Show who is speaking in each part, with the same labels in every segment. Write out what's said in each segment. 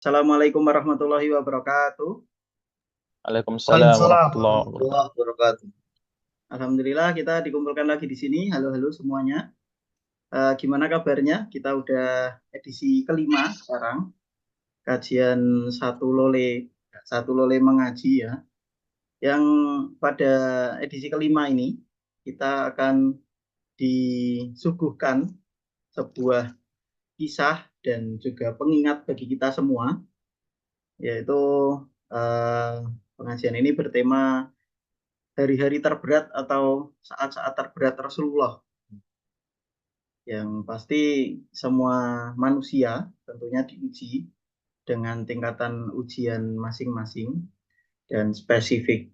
Speaker 1: Assalamualaikum warahmatullahi wabarakatuh.
Speaker 2: Waalaikumsalam
Speaker 3: Waalaikumsalam
Speaker 2: warahmatullahi wabarakatuh.
Speaker 3: warahmatullahi wabarakatuh.
Speaker 1: Alhamdulillah kita dikumpulkan lagi di sini. Halo-halo semuanya. Gimana kabarnya? Kita udah edisi kelima sekarang. Kajian satu lole mengaji ya. Yang pada edisi kelima ini kita akan disuguhkan sebuah kisah dan juga pengingat bagi kita semua, yaitu eh, pengajian ini bertema hari-hari terberat atau saat-saat terberat Rasulullah, yang pasti semua manusia tentunya diuji dengan tingkatan ujian masing-masing dan spesifik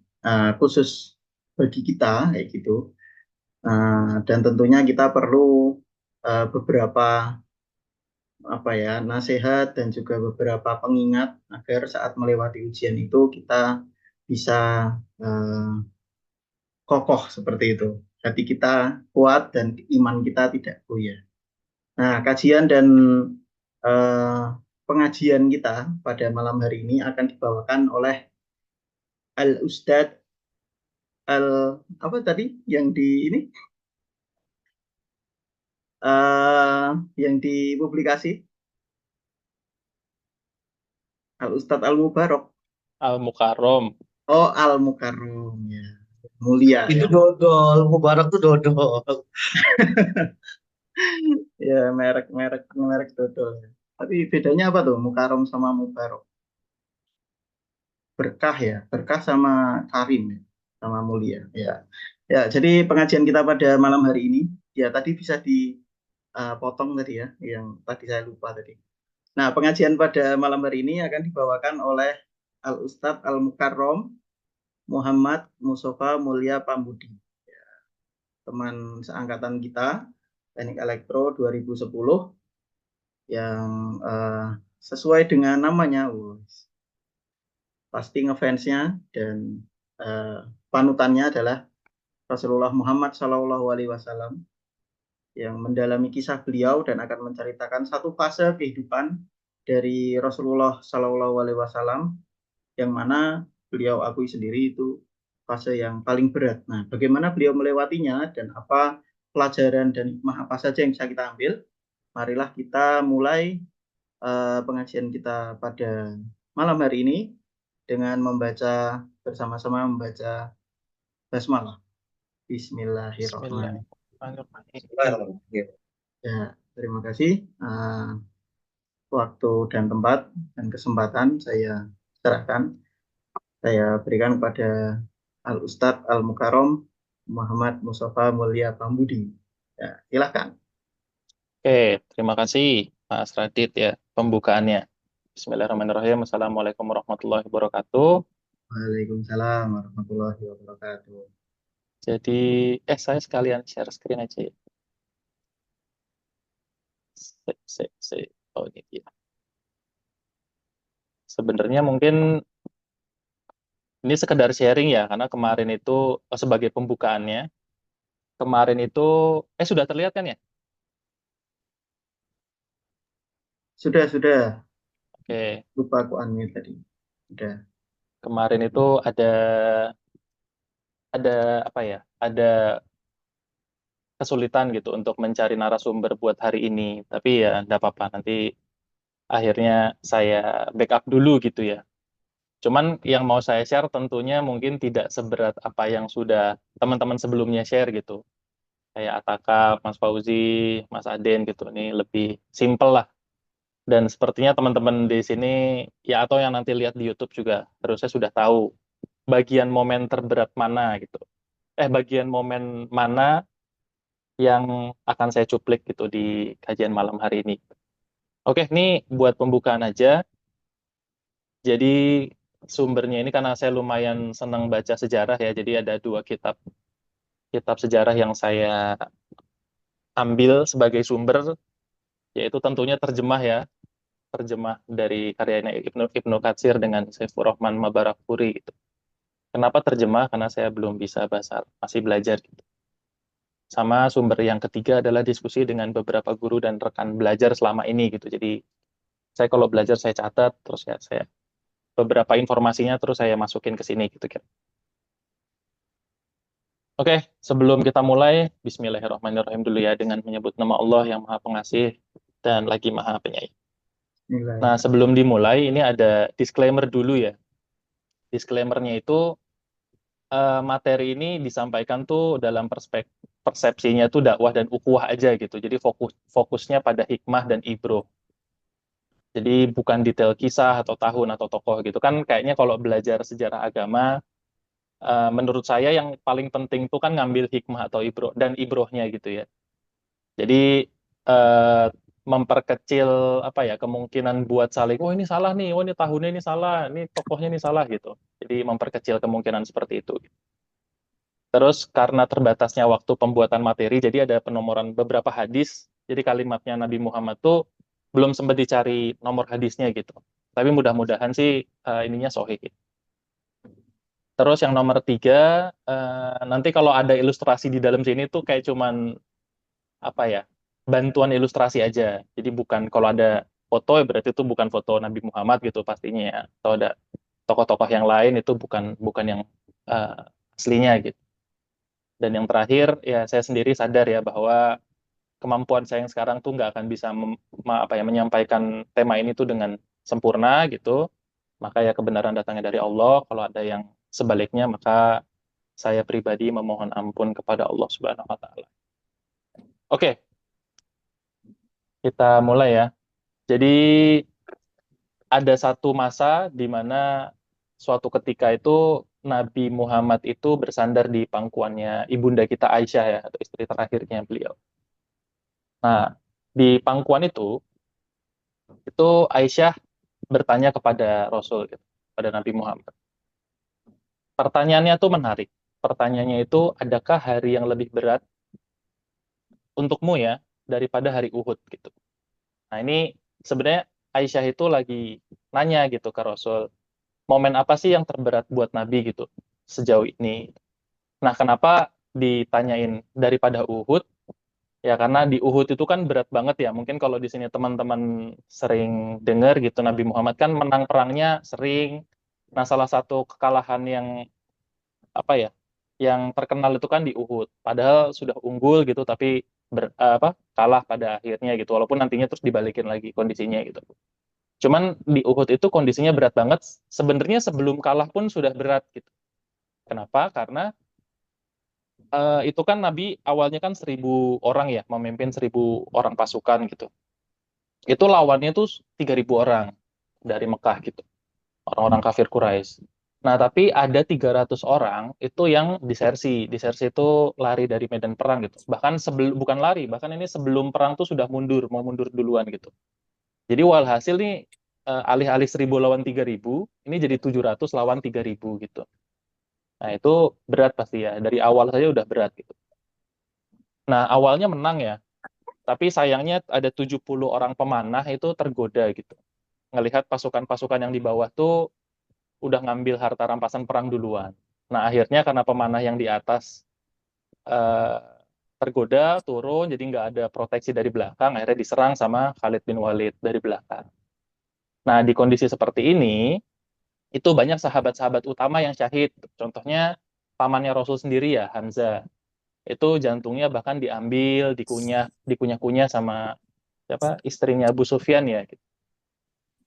Speaker 1: khusus bagi kita kayak gitu. Dan tentunya kita perlu beberapa nasihat dan juga beberapa pengingat agar saat melewati ujian itu kita bisa eh, kokoh seperti itu. Hati kita kuat dan iman kita tidak goyah. Nah, kajian dan eh, pengajian kita pada malam hari ini akan dibawakan oleh Al Ustadz Al apa tadi yang di ini yang dipublikasi, Al Ustadz Al Mubarok.
Speaker 2: Al-Mukarrom.
Speaker 1: Oh, Al Mukarrom ya. Mulia
Speaker 3: Itu
Speaker 1: ya.
Speaker 3: dodol, Mubarak tuh dodol.
Speaker 1: Ya, merek dodol. Tapi bedanya apa tuh Mukarrom sama Mubarok? Berkah ya, berkah sama karim ya, sama mulia ya. Ya, jadi pengajian kita pada malam hari ini ya tadi bisa dipotong tadi ya, yang tadi saya lupa tadi. Nah, pengajian pada malam hari ini akan dibawakan oleh Al Ustadz Al Mukarrom Muhammad Mustafa Mulia Pambudi, teman seangkatan kita Teknik Elektro 2010, yang sesuai dengan namanya, pasti ngefansnya dan eh, panutannya adalah Rasulullah Muhammad SAW, yang mendalami kisah beliau dan akan menceritakan satu fase kehidupan dari Rasulullah SAW, yang mana beliau akui sendiri itu fase yang paling berat. Nah, bagaimana beliau melewatinya dan apa pelajaran dan hikmah apa saja yang bisa kita ambil? Marilah kita mulai pengajian kita pada malam hari ini dengan bersama-sama membaca basmalah. Bismillahirrahmanirrahim.
Speaker 2: Bismillahirrahmanirrahim.
Speaker 3: Bismillahirrahmanirrahim.
Speaker 1: Ya, terima kasih. Waktu dan tempat dan kesempatan saya serahkan. Saya berikan kepada Al Ustadz Al Mukarrom Muhammad Mustafa Mulia Pambudi. Ya, silakan.
Speaker 2: Oke, terima kasih Mas Radit ya pembukaannya. Bismillahirrahmanirrahim. Assalamualaikum warahmatullahi wabarakatuh.
Speaker 1: Waalaikumsalam warahmatullahi wabarakatuh.
Speaker 2: Jadi, saya sekalian share screen aja ya. Oh, ini dia. Sebenarnya mungkin ini sekedar sharing ya, karena kemarin itu sebagai pembukaannya, kemarin itu, sudah terlihat kan ya?
Speaker 1: Sudah.
Speaker 2: Oke,
Speaker 1: Lupa aku unmute tadi. Sudah.
Speaker 2: kemarin itu ada apa ya? Ada kesulitan gitu untuk mencari narasumber buat hari ini. Tapi ya enggak apa-apa, nanti akhirnya saya backup dulu gitu ya. Cuman yang mau saya share tentunya mungkin tidak seberat apa yang sudah teman-teman sebelumnya share gitu. Kayak Ataka, Mas Fauzi, Mas Aden gitu. Ini lebih simple lah. Dan sepertinya teman-teman di sini, ya atau yang nanti lihat di YouTube juga, harusnya sudah tahu bagian momen terberat mana gitu. Bagian momen mana yang akan saya cuplik gitu di kajian malam hari ini. Oke, ini buat pembukaan aja. Jadi sumbernya ini karena saya lumayan senang baca sejarah ya, jadi ada dua kitab kitab sejarah yang saya ambil sebagai sumber, yaitu tentunya terjemah dari karyanya Ibnu Katsir dengan Saifur Rahman Mabarakpuri gitu. Kenapa terjemah? Karena saya belum bisa bahasa Arab, masih belajar gitu. Sama sumber yang ketiga adalah diskusi dengan beberapa guru dan rekan belajar selama ini gitu. Jadi Saya kalau belajar saya catat, terus ya saya beberapa informasinya terus saya masukin ke sini gitu kan. Oke, sebelum kita mulai, Bismillahirrahmanirrahim dulu ya dengan menyebut nama Allah yang Maha Pengasih dan lagi Maha Penyayang.
Speaker 1: Nilai.
Speaker 2: Nah, sebelum dimulai ini ada disclaimer dulu ya. Disclaimernya itu materi ini disampaikan tuh dalam persepsinya tuh dakwah dan ukhuwah aja gitu. Jadi fokusnya pada hikmah dan ibroh. Jadi bukan detail kisah atau tahun atau tokoh gitu kan. Kayaknya kalau belajar sejarah agama, menurut saya yang paling penting tuh kan ngambil hikmah atau ibroh dan ibrohnya gitu ya. Jadi eh, memperkecil apa ya kemungkinan buat saling, oh ini salah nih, oh ini tahunnya ini salah, ini tokohnya ini salah gitu. Jadi memperkecil kemungkinan seperti itu. Terus karena terbatasnya waktu pembuatan materi, jadi ada penomoran beberapa hadis. Jadi kalimatnya Nabi Muhammad tuh belum sempat dicari nomor hadisnya gitu. Tapi mudah-mudahan sih ininya sahih. Terus yang nomor 3, nanti kalau ada ilustrasi di dalam sini tuh kayak cuman apa ya, bantuan ilustrasi aja. Jadi bukan kalau ada foto ya berarti itu bukan foto Nabi Muhammad gitu pastinya ya. Atau ada tokoh-tokoh yang lain itu bukan bukan yang eh, aslinya gitu. Dan yang terakhir ya saya sendiri sadar ya bahwa kemampuan saya yang sekarang tuh nggak akan bisa menyampaikan tema ini tuh dengan sempurna gitu. Maka ya kebenaran datangnya dari Allah. Kalau ada yang sebaliknya maka saya pribadi memohon ampun kepada Allah Subhanahu wa taala. Oke, kita mulai ya. Jadi ada satu masa di mana suatu ketika itu Nabi Muhammad itu bersandar di pangkuannya ibunda kita Aisyah ya, atau istri terakhirnya beliau. Nah, di pangkuan itu Aisyah bertanya kepada Rasul, gitu, pada Nabi Muhammad. Pertanyaannya tuh menarik. Pertanyaannya itu, adakah hari yang lebih berat untukmu ya daripada hari Uhud gitu. Nah, ini sebenarnya Aisyah itu lagi nanya gitu ke Rasul, momen apa sih yang terberat buat Nabi gitu sejauh ini. Nah, kenapa ditanyain daripada Uhud? Ya karena di Uhud itu kan berat banget ya. Mungkin kalau di sini teman-teman sering dengar gitu, Nabi Muhammad kan menang perangnya sering. Nah, salah satu kekalahan yang apa ya, yang terkenal itu kan di Uhud. Padahal sudah unggul gitu, tapi kalah pada akhirnya gitu. Walaupun nantinya terus dibalikin lagi kondisinya gitu. Cuman di Uhud itu kondisinya berat banget. Sebenarnya sebelum kalah pun sudah berat gitu. Kenapa? Karena itu kan Nabi awalnya kan 1.000 orang ya, memimpin 1.000 orang pasukan gitu. Itu lawannya tuh 3.000 orang dari Mekah gitu, orang-orang kafir Quraisy. Nah, tapi ada 300 orang itu yang disersi. Disersi itu lari dari medan perang gitu. Bahkan bukan lari, bahkan ini sebelum perang tuh sudah mundur, mau mundur duluan gitu. Jadi walhasil nih alih-alih 1.000 lawan 3.000, ini jadi 700 lawan 3.000 gitu. Nah, itu berat pasti ya. Dari awal saja udah berat gitu. Nah, awalnya menang ya. Tapi sayangnya ada 70 orang pemanah itu tergoda gitu. Ngelihat pasukan-pasukan yang di bawah tuh udah ngambil harta rampasan perang duluan. Nah, akhirnya karena pemanah yang di atas eh, tergoda, turun, jadi nggak ada proteksi dari belakang, akhirnya diserang sama Khalid bin Walid dari belakang. Nah, di kondisi seperti ini, itu banyak sahabat-sahabat utama yang syahid. Contohnya, pamannya Rasul sendiri ya, Hamzah. Itu jantungnya bahkan diambil, dikunyah-kunyah sama siapa istrinya Abu Sufyan ya.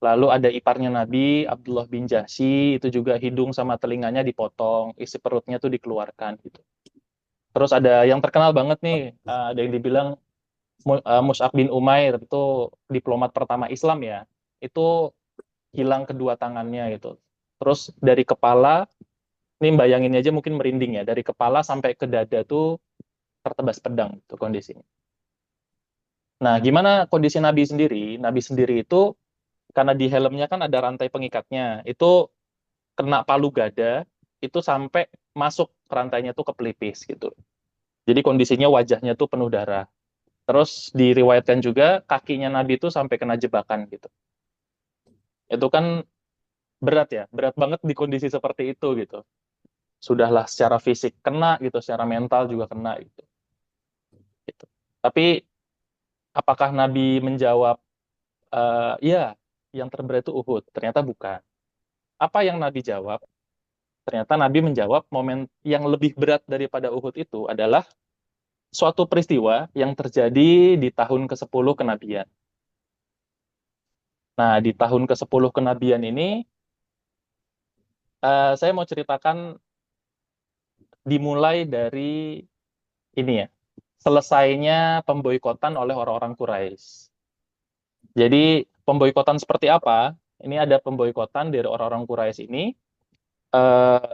Speaker 2: Lalu ada iparnya Nabi, Abdullah bin Jahsy, itu juga hidung sama telinganya dipotong, isi perutnya tuh dikeluarkan gitu. Terus ada yang terkenal banget nih, ada yang dibilang Mus'ab bin Umair, itu diplomat pertama Islam ya. Itu hilang kedua tangannya gitu. Terus dari kepala, ini bayangin aja mungkin merinding ya, dari kepala sampai ke dada tuh tertebas pedang itu kondisinya. Nah, gimana kondisi Nabi sendiri? Nabi sendiri itu karena di helmnya kan ada rantai pengikatnya, itu kena palu gada, itu sampai masuk rantainya tuh ke pelipis gitu. Jadi kondisinya wajahnya tuh penuh darah. Terus diriwayatkan juga kakinya Nabi itu sampai kena jebakan gitu. Itu kan berat ya, berat banget di kondisi seperti itu gitu. Sudahlah secara fisik kena gitu, secara mental juga kena gitu. Gitu. Tapi apakah Nabi menjawab, ya yang terberat itu Uhud. Ternyata bukan. Apa yang Nabi jawab? Ternyata Nabi menjawab momen yang lebih berat daripada Uhud itu adalah suatu peristiwa yang terjadi di tahun ke-10 kenabian. Nah, di tahun ke-10 kenabian ini, saya mau ceritakan dimulai dari ini ya, selesainya pemboikotan oleh orang-orang Quraisy. Jadi, pemboikotan seperti apa? Ini ada pemboikotan dari orang-orang Quraisy ini. Eh,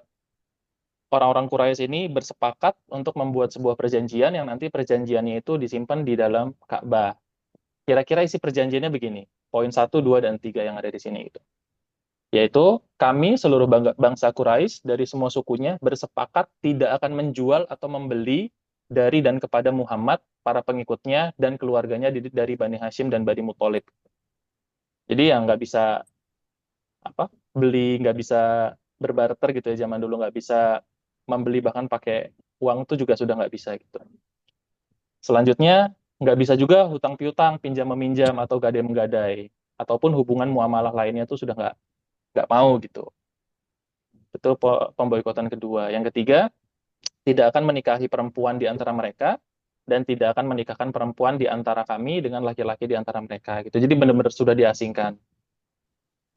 Speaker 2: Orang-orang Quraisy ini bersepakat untuk membuat sebuah perjanjian yang nanti perjanjiannya itu disimpan di dalam Ka'bah. Kira-kira isi perjanjiannya begini. Poin 1, 2, dan 3 yang ada di sini itu. Yaitu, kami seluruh bangsa Quraisy dari semua sukunya bersepakat tidak akan menjual atau membeli dari dan kepada Muhammad, para pengikutnya, dan keluarganya dari Bani Hashim dan Bani Muthalib. Jadi yang nggak bisa beli, nggak bisa berbarter gitu ya, zaman dulu nggak bisa membeli bahkan pakai uang itu juga sudah nggak bisa gitu. Selanjutnya, nggak bisa juga hutang piutang, pinjam meminjam, atau gadai menggadai, ataupun hubungan muamalah lainnya itu sudah nggak mau gitu. Itu pemboikotan kedua. Yang ketiga, tidak akan menikahi perempuan di antara mereka, dan tidak akan menikahkan perempuan di antara kami dengan laki-laki di antara mereka gitu. Jadi benar-benar sudah diasingkan.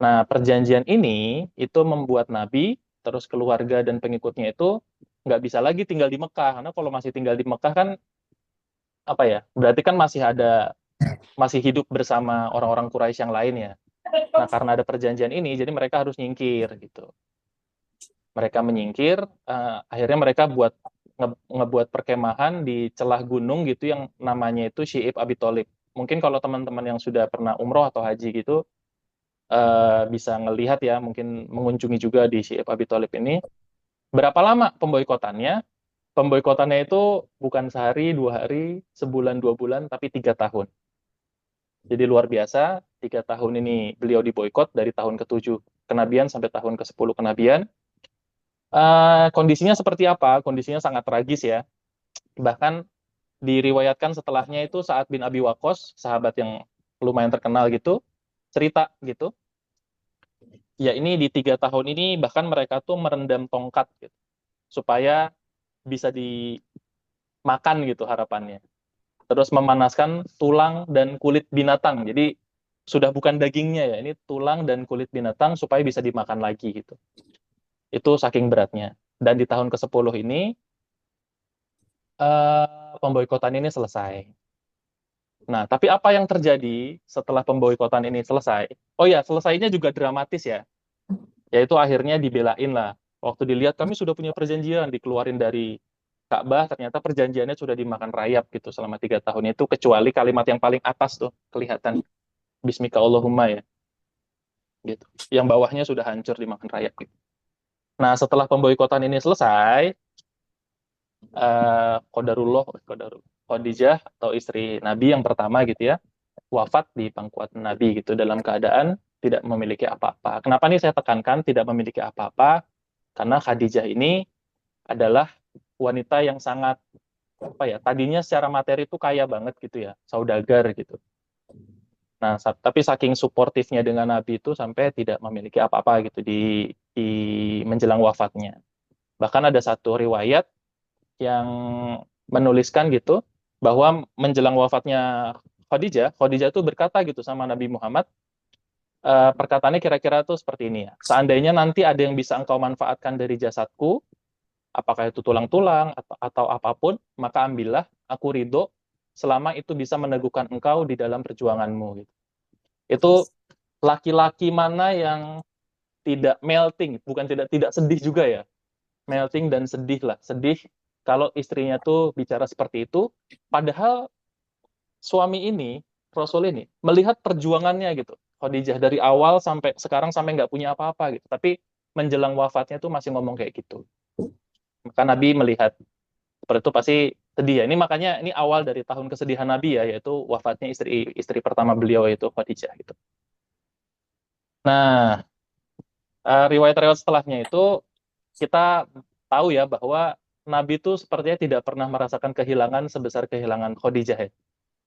Speaker 2: Nah, perjanjian ini itu membuat Nabi, terus keluarga dan pengikutnya itu nggak bisa lagi tinggal di Mekah. Karena kalau masih tinggal di Mekah kan, apa ya, berarti kan masih hidup bersama orang-orang Quraisy yang lain ya. Nah, karena ada perjanjian ini, jadi mereka harus nyingkir gitu. Mereka menyingkir, akhirnya mereka ngebuat perkemahan di celah gunung gitu yang namanya itu Syi'ib Abi Tholib. Mungkin kalau teman-teman yang sudah pernah umroh atau haji gitu, bisa ngelihat ya, mungkin mengunjungi juga di Syi'ib Abi Tholib ini. Berapa lama pemboikotannya? Pemboikotannya itu bukan sehari, 2 hari, sebulan, 2 bulan, tapi 3 tahun. Jadi luar biasa, 3 tahun ini beliau diboikot dari tahun ke-7 kenabian sampai tahun ke-10 kenabian. Kondisinya seperti apa? Kondisinya sangat tragis ya. Bahkan diriwayatkan setelahnya itu Sa'ad bin Abi Waqqas, sahabat yang lumayan terkenal gitu, cerita gitu. Ya ini di 3 tahun ini bahkan mereka tuh merendam tongkat gitu, supaya bisa dimakan gitu harapannya. Terus memanaskan tulang dan kulit binatang. Jadi sudah bukan dagingnya ya, ini tulang dan kulit binatang supaya bisa dimakan lagi gitu. Itu saking beratnya. Dan di tahun ke-10 ini pemboikotan ini selesai. Nah, tapi apa yang terjadi setelah pemboikotan ini selesai? Oh ya, selesainya juga dramatis ya. Yaitu akhirnya dibelain lah. Waktu dilihat kami sudah punya perjanjian, dikeluarin dari Ka'bah, ternyata perjanjiannya sudah dimakan rayap gitu selama 3 tahun itu, kecuali kalimat yang paling atas tuh kelihatan, Bismika Allahumma ya, gitu. Yang bawahnya sudah hancur dimakan rayap gitu. Nah, setelah pemboikotan ini selesai, Khadijah atau istri Nabi yang pertama gitu ya, wafat di pangkuan Nabi gitu dalam keadaan tidak memiliki apa-apa. Kenapa nih saya tekankan tidak memiliki apa-apa? Karena Khadijah ini adalah wanita yang sangat, apa ya, tadinya secara materi itu kaya banget gitu ya, saudagar gitu. Nah, tapi saking suportifnya dengan Nabi itu sampai tidak memiliki apa-apa gitu di menjelang wafatnya. Bahkan ada satu riwayat yang menuliskan gitu bahwa menjelang wafatnya Khadijah tuh berkata gitu sama Nabi Muhammad, perkataannya kira-kira tuh seperti ini ya. Seandainya nanti ada yang bisa engkau manfaatkan dari jasadku, apakah itu tulang-tulang atau apapun, maka ambillah, aku ridho selama itu bisa meneguhkan engkau di dalam perjuanganmu gitu. Itu laki-laki mana yang tidak melting, bukan tidak sedih juga ya. Melting dan sedih lah, sedih kalau istrinya tuh bicara seperti itu, padahal suami ini, Rasul ini, melihat perjuangannya gitu. Khadijah dari awal sampai sekarang sampai nggak punya apa-apa gitu. Tapi menjelang wafatnya tuh masih ngomong kayak gitu. Maka Nabi melihat seperti itu pasti sedih ya. Ini makanya ini awal dari tahun kesedihan Nabi ya, yaitu wafatnya istri pertama beliau yaitu Khadijah gitu. Nah, riwayat-riwayat setelahnya itu kita tahu ya bahwa Nabi itu sepertinya tidak pernah merasakan kehilangan sebesar kehilangan Khadijah ya.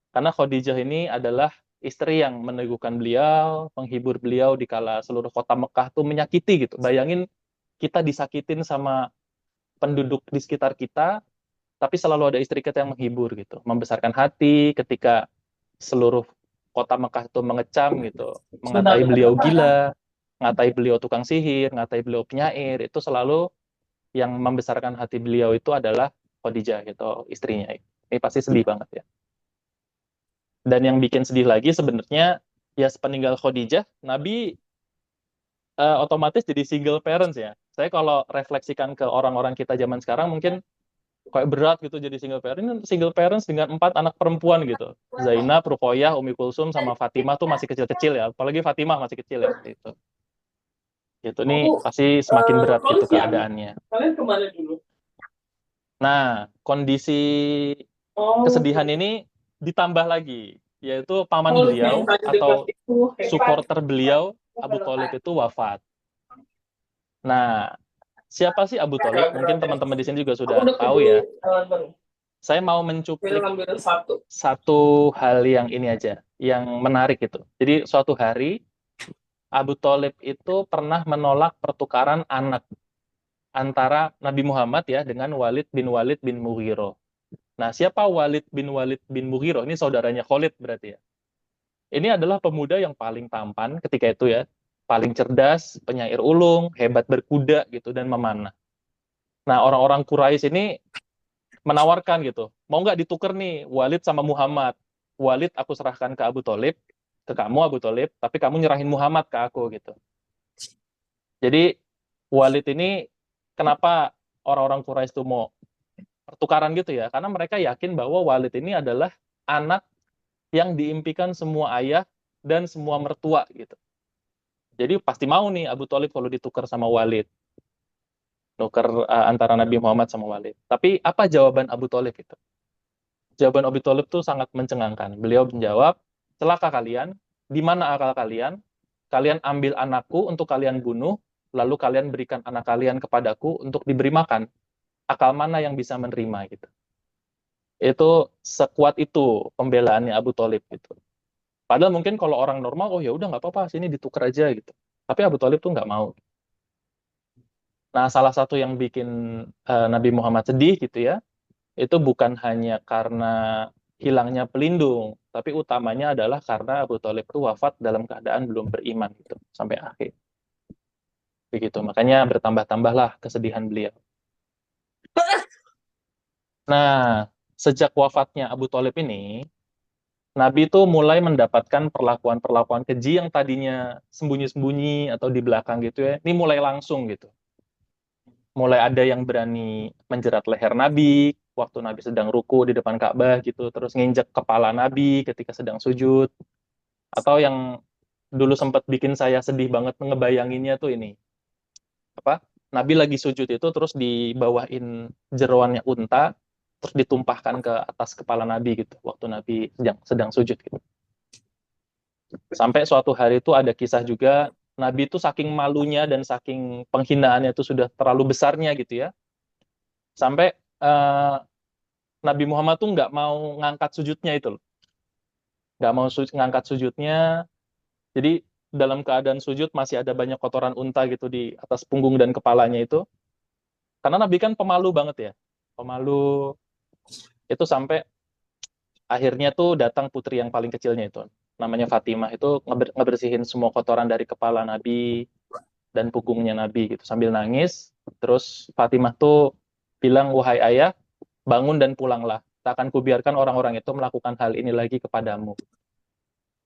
Speaker 2: Karena Khadijah ini adalah istri yang meneguhkan beliau, menghibur beliau di kala seluruh kota Mekah tuh menyakiti gitu. Bayangin kita disakitin sama penduduk di sekitar kita, tapi selalu ada istri kita yang menghibur gitu, membesarkan hati ketika seluruh kota Mekah itu mengecam gitu, mengatai beliau gila, ngatai beliau tukang sihir, ngatai beliau penyair, itu selalu yang membesarkan hati beliau itu adalah Khadijah gitu, istrinya. Ini pasti sedih banget ya. Dan yang bikin sedih lagi sebenarnya ya sepeninggal Khadijah, Nabi otomatis jadi single parents ya. Saya kalau refleksikan ke orang-orang kita zaman sekarang mungkin kayak berat gitu jadi single parents dengan 4 anak perempuan gitu. Zainab, Ruqayyah, Umi Kulsum sama Fatimah tuh masih kecil-kecil ya. Apalagi Fatimah masih kecil ya waktu itu. Gitu nih pasti semakin berat gitu keadaannya.
Speaker 4: Kalian kemana dulu?
Speaker 2: Nah, kondisi kesedihan ini ditambah lagi, yaitu paman beliau atau supporter beliau Abu Thalib itu wafat. Nah, siapa sih Abu Thalib? Mungkin teman-teman di sini juga sudah tahu ya. Saya mau mencuplik satu hal yang ini aja, yang menarik gitu. Jadi suatu hari Abu Thalib itu pernah menolak pertukaran anak antara Nabi Muhammad ya dengan Walid bin Mughirah. Nah, siapa Walid bin Mughirah? Ini saudaranya Khalid berarti ya. Ini adalah pemuda yang paling tampan ketika itu ya, paling cerdas, penyair ulung, hebat berkuda gitu dan memanah. Nah, orang-orang Quraisy ini menawarkan gitu, mau nggak ditukar nih Walid sama Muhammad? Walid aku serahkan ke Abu Thalib, ke kamu Abu Thalib, tapi kamu nyerahin Muhammad ke aku gitu. Jadi Walid ini kenapa orang-orang Quraisy itu mau pertukaran gitu ya? Karena mereka yakin bahwa Walid ini adalah anak yang diimpikan semua ayah dan semua mertua gitu. Jadi pasti mau nih Abu Thalib kalau ditukar sama Walid. Nuker antara Nabi Muhammad sama Walid. Tapi apa jawaban Abu Thalib itu? Jawaban Abu Thalib itu sangat mencengangkan. Beliau menjawab, celaka kalian, di mana akal kalian? Kalian ambil anakku untuk kalian bunuh, lalu kalian berikan anak kalian kepadaku untuk diberi makan. Akal mana yang bisa menerima gitu? Itu sekuat itu pembelaannya Abu Thalib gitu. Padahal mungkin kalau orang normal, oh ya udah nggak apa-apa, sini ditukar aja gitu. Tapi Abu Thalib tuh nggak mau. Nah, salah satu yang bikin Nabi Muhammad sedih gitu ya, itu bukan hanya karena hilangnya pelindung, tapi utamanya adalah karena Abu Thalib itu wafat dalam keadaan belum beriman gitu sampai akhir. Begitu, makanya bertambah-tambahlah kesedihan beliau. Nah, sejak wafatnya Abu Thalib ini, Nabi itu mulai mendapatkan perlakuan-perlakuan keji yang tadinya sembunyi-sembunyi atau di belakang gitu ya. Ini mulai langsung gitu. Mulai ada yang berani menjerat leher Nabi waktu Nabi sedang ruku di depan Ka'bah gitu, terus nginjek kepala Nabi ketika sedang sujud. Atau yang dulu sempat bikin saya sedih banget ngebayanginnya tuh ini. Apa? Nabi lagi sujud itu terus dibawain jeroannya unta, terus ditumpahkan ke atas kepala Nabi gitu waktu Nabi sedang sujud gitu. Sampai suatu hari itu ada kisah juga Nabi itu saking malunya dan saking penghinaannya itu sudah terlalu besarnya gitu ya. Sampai Nabi Muhammad tuh nggak mau ngangkat sujudnya itu loh. Nggak mau ngangkat sujudnya. Jadi dalam keadaan sujud masih ada banyak kotoran unta gitu di atas punggung dan kepalanya itu. Karena Nabi kan pemalu banget ya. Pemalu itu sampai akhirnya tuh datang putri yang paling kecilnya itu. Namanya Fatimah itu ngebersihin semua kotoran dari kepala Nabi dan punggungnya Nabi gitu sambil nangis. Terus Fatimah tuh bilang, wahai ayah, bangun dan pulanglah. Tak akan kubiarkan orang-orang itu melakukan hal ini lagi kepadamu.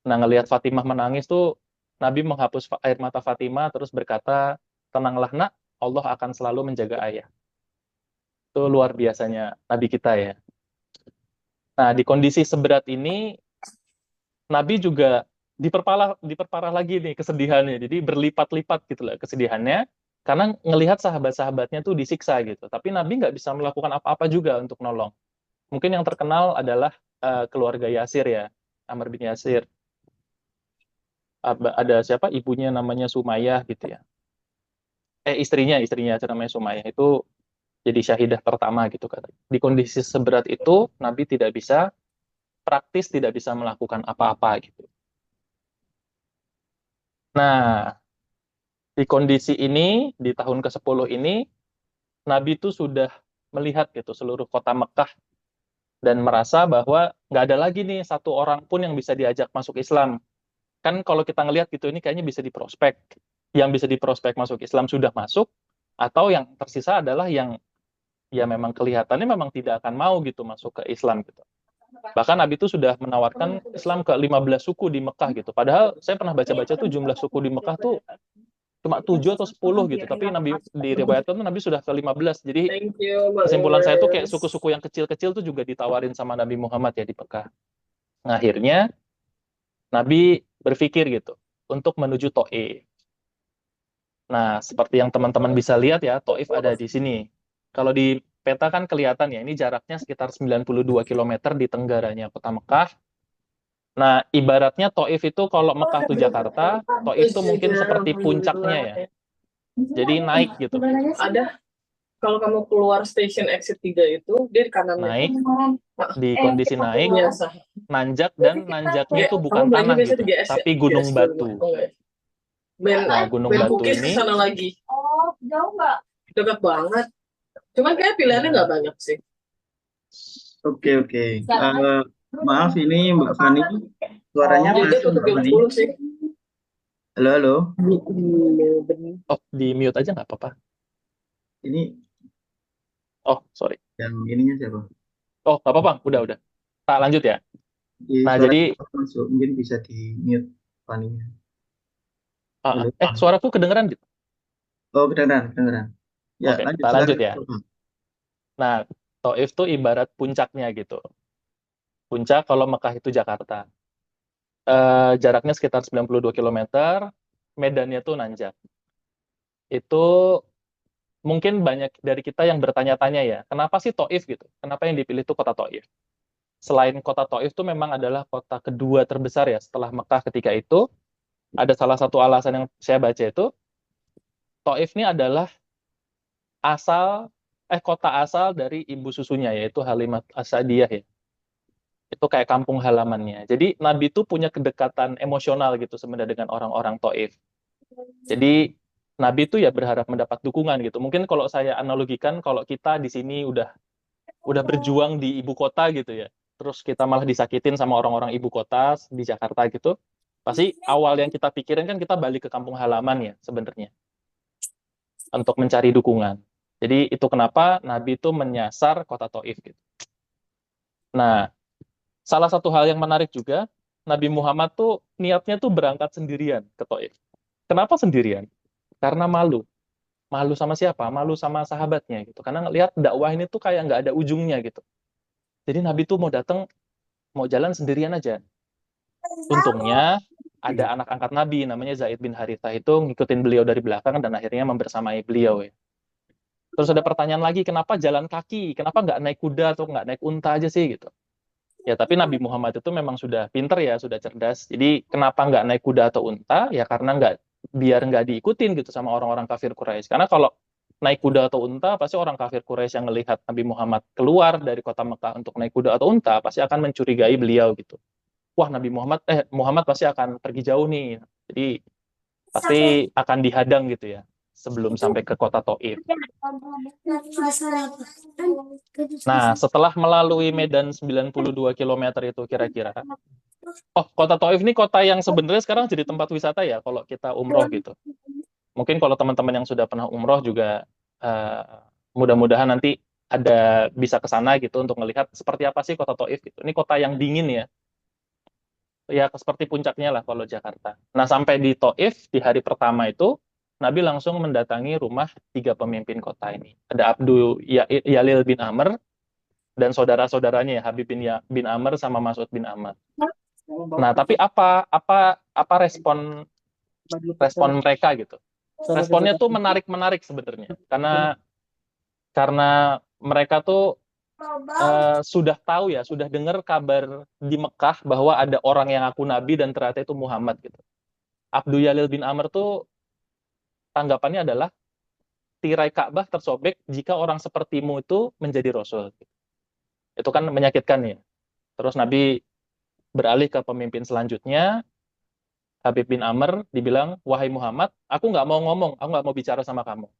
Speaker 2: Nah, ngelihat Fatimah menangis tuh, Nabi menghapus air mata Fatimah terus berkata, tenanglah nak, Allah akan selalu menjaga ayah. Itu luar biasanya Nabi kita ya. Nah, di kondisi seberat ini, Nabi juga diperparah lagi nih kesedihannya. Jadi berlipat-lipat gitu lah kesedihannya, karena ngelihat sahabat-sahabatnya tuh disiksa gitu. Tapi Nabi nggak bisa melakukan apa-apa juga untuk nolong. Mungkin yang terkenal adalah keluarga Yasir ya, Amr bin Yasir. Ada siapa? Ibunya namanya Sumayyah gitu ya. Istrinya namanya Sumayyah itu jadi syahidah pertama gitu kan. Di kondisi seberat itu Nabi tidak bisa praktis, tidak bisa melakukan apa-apa gitu. Nah, di kondisi ini, di tahun ke-10 ini, Nabi itu sudah melihat gitu seluruh kota Mekah dan merasa bahwa nggak ada lagi nih satu orang pun yang bisa diajak masuk Islam. Kan kalau kita ngelihat gitu, ini kayaknya bisa diprospek. Yang bisa diprospek masuk Islam sudah masuk, atau yang tersisa adalah yang ya memang kelihatannya memang tidak akan mau gitu masuk ke Islam gitu. Bahkan Nabi itu sudah menawarkan Islam ke 15 suku di Mekah gitu. Padahal saya pernah baca-baca tuh jumlah suku di Mekah tuh cuma 7 atau 10 gitu. Tapi Nabi diriwayatkan tuh Nabi sudah ke 15. Jadi
Speaker 4: Thank you, Mbak
Speaker 2: kesimpulan saya tuh kayak
Speaker 4: Uwais.
Speaker 2: suku-suku yang kecil-kecil tuh juga ditawarin sama Nabi Muhammad ya di Mekah. Nah, akhirnya Nabi berpikir gitu untuk menuju Taif. Nah, seperti yang teman-teman bisa lihat ya, Taif ada di sini. Kalau di peta kan kelihatan ya, ini jaraknya sekitar 92 km di tenggaranya kota Mekah. Nah, ibaratnya Taif itu kalau Mekah tuh Jakarta, Taif tuh mungkin seperti puncaknya ya. Jadi naik gitu.
Speaker 4: Ada, kalau kamu keluar station exit 3 itu, dia di kanannya.
Speaker 2: Naik, di kondisi naik,
Speaker 4: Biasa.
Speaker 2: nanjak, dan nanjaknya itu
Speaker 4: Kamu
Speaker 2: bukan
Speaker 4: belajar
Speaker 2: tanah
Speaker 4: biasa
Speaker 2: gitu,
Speaker 4: 3S ya?
Speaker 2: tapi gunung
Speaker 4: 3S dulu,
Speaker 2: batu.
Speaker 4: oh enggak ya? Ben,
Speaker 2: Nah, gunung
Speaker 4: Ben
Speaker 2: batu
Speaker 4: Kukis ke
Speaker 2: ini
Speaker 4: sana lagi.
Speaker 5: Oh, jauh nggak?
Speaker 4: Dekat banget. Cuman kayak pilihannya nggak banyak sih.
Speaker 1: Oke, oke. Maaf, ini Mbak Fani. Suaranya
Speaker 4: Jadi dia
Speaker 1: masuk,
Speaker 4: tutup
Speaker 1: Mbak
Speaker 4: jam
Speaker 1: Fani.
Speaker 4: 10 sih.
Speaker 1: Halo, halo.
Speaker 2: oh di mute aja nggak apa-apa.
Speaker 1: Ini
Speaker 2: Oh, sorry.
Speaker 1: yang ininya siapa?
Speaker 2: Oh, nggak apa-apa, udah. Tak lanjut ya. Nah,
Speaker 1: Suaranya
Speaker 2: jadi
Speaker 1: masuk, mungkin bisa di mute Faninya. Halo.
Speaker 2: suaraku kedengeran gitu.
Speaker 1: Oh, kedengeran. Ya,
Speaker 2: Oke,
Speaker 1: lanjut.
Speaker 2: tak lanjut ya.
Speaker 1: Silakan.
Speaker 2: Nah, Taif tuh ibarat puncaknya gitu. Puncak kalau Mekah itu Jakarta. Jaraknya sekitar 92 km, medannya tuh nanjak. Itu mungkin banyak dari kita yang bertanya-tanya ya, kenapa sih Taif gitu? Kenapa yang dipilih itu kota Taif? Selain kota Taif itu memang adalah kota kedua terbesar ya setelah Mekah ketika itu. Ada salah satu alasan yang saya baca itu, Taif ini adalah kota asal dari ibu susunya yaitu Halimah As-Sa'diyah ya. Itu kayak kampung halamannya. Jadi Nabi itu punya kedekatan emosional gitu sebenarnya dengan orang-orang Taif. Jadi Nabi itu ya berharap mendapat dukungan gitu. Mungkin kalau saya analogikan kalau kita di sini udah berjuang di ibu kota gitu ya. Terus kita malah disakitin sama orang-orang ibu kota di Jakarta gitu. Pasti awal yang kita pikirin kan kita balik ke kampung halaman ya sebenarnya untuk mencari dukungan. Jadi itu kenapa Nabi itu menyasar kota Taif gitu. Nah, salah satu hal yang menarik juga, Nabi Muhammad tuh niatnya tuh berangkat sendirian ke Taif. Kenapa sendirian? Karena malu. Malu sama siapa? Malu sama sahabatnya gitu. Karena ngelihat dakwah ini tuh kayak nggak ada ujungnya gitu. Jadi Nabi tuh mau datang, mau jalan sendirian aja. Untungnya ada anak angkat Nabi namanya Zaid bin Harithah itu ngikutin beliau dari belakang dan akhirnya membersamai beliau ya. Terus ada pertanyaan lagi, kenapa jalan kaki? Kenapa nggak naik kuda atau nggak naik unta aja sih gitu? Ya tapi Nabi Muhammad itu memang sudah pinter ya, sudah cerdas. Jadi kenapa nggak naik kuda atau unta? Ya karena biar nggak diikutin gitu sama orang-orang kafir Quraisy. Karena kalau naik kuda atau unta, pasti orang kafir Quraisy yang melihat Nabi Muhammad keluar dari kota Mekah untuk naik kuda atau unta, pasti akan mencurigai beliau gitu. Wah, Muhammad pasti akan pergi jauh nih. Jadi pasti akan dihadang gitu ya sebelum sampai ke kota Taif. Nah, setelah melalui medan 92 km itu kira-kira. Oh, kota Taif ini kota yang sebenarnya sekarang jadi tempat wisata ya kalau kita umroh gitu. Mungkin kalau teman-teman yang sudah pernah umroh juga mudah-mudahan nanti bisa ke sana gitu untuk melihat seperti apa sih kota Taif gitu. Ini kota yang dingin ya. Ya seperti puncaknya lah kalau Jakarta. Nah, sampai di Taif di hari pertama itu Nabi langsung mendatangi rumah 3 pemimpin kota ini. Ada Yalil bin Amr dan saudara-saudaranya ya, Habib bin Amr sama Mas'ud bin Amr. Nah, tapi apa respon mereka gitu? Responnya tuh menarik sebenarnya. Karena mereka tuh sudah tahu ya, sudah dengar kabar di Mekah bahwa ada orang yang ngaku nabi dan ternyata itu Muhammad gitu. Abdul Yalil bin Amr tuh tanggapannya adalah tirai Ka'bah tersobek jika orang sepertimu itu menjadi rasul. Itu kan menyakitkan ya. Terus Nabi beralih ke pemimpin selanjutnya, Habib bin Amr dibilang, wahai Muhammad, aku nggak mau ngomong, aku nggak mau bicara sama kamu.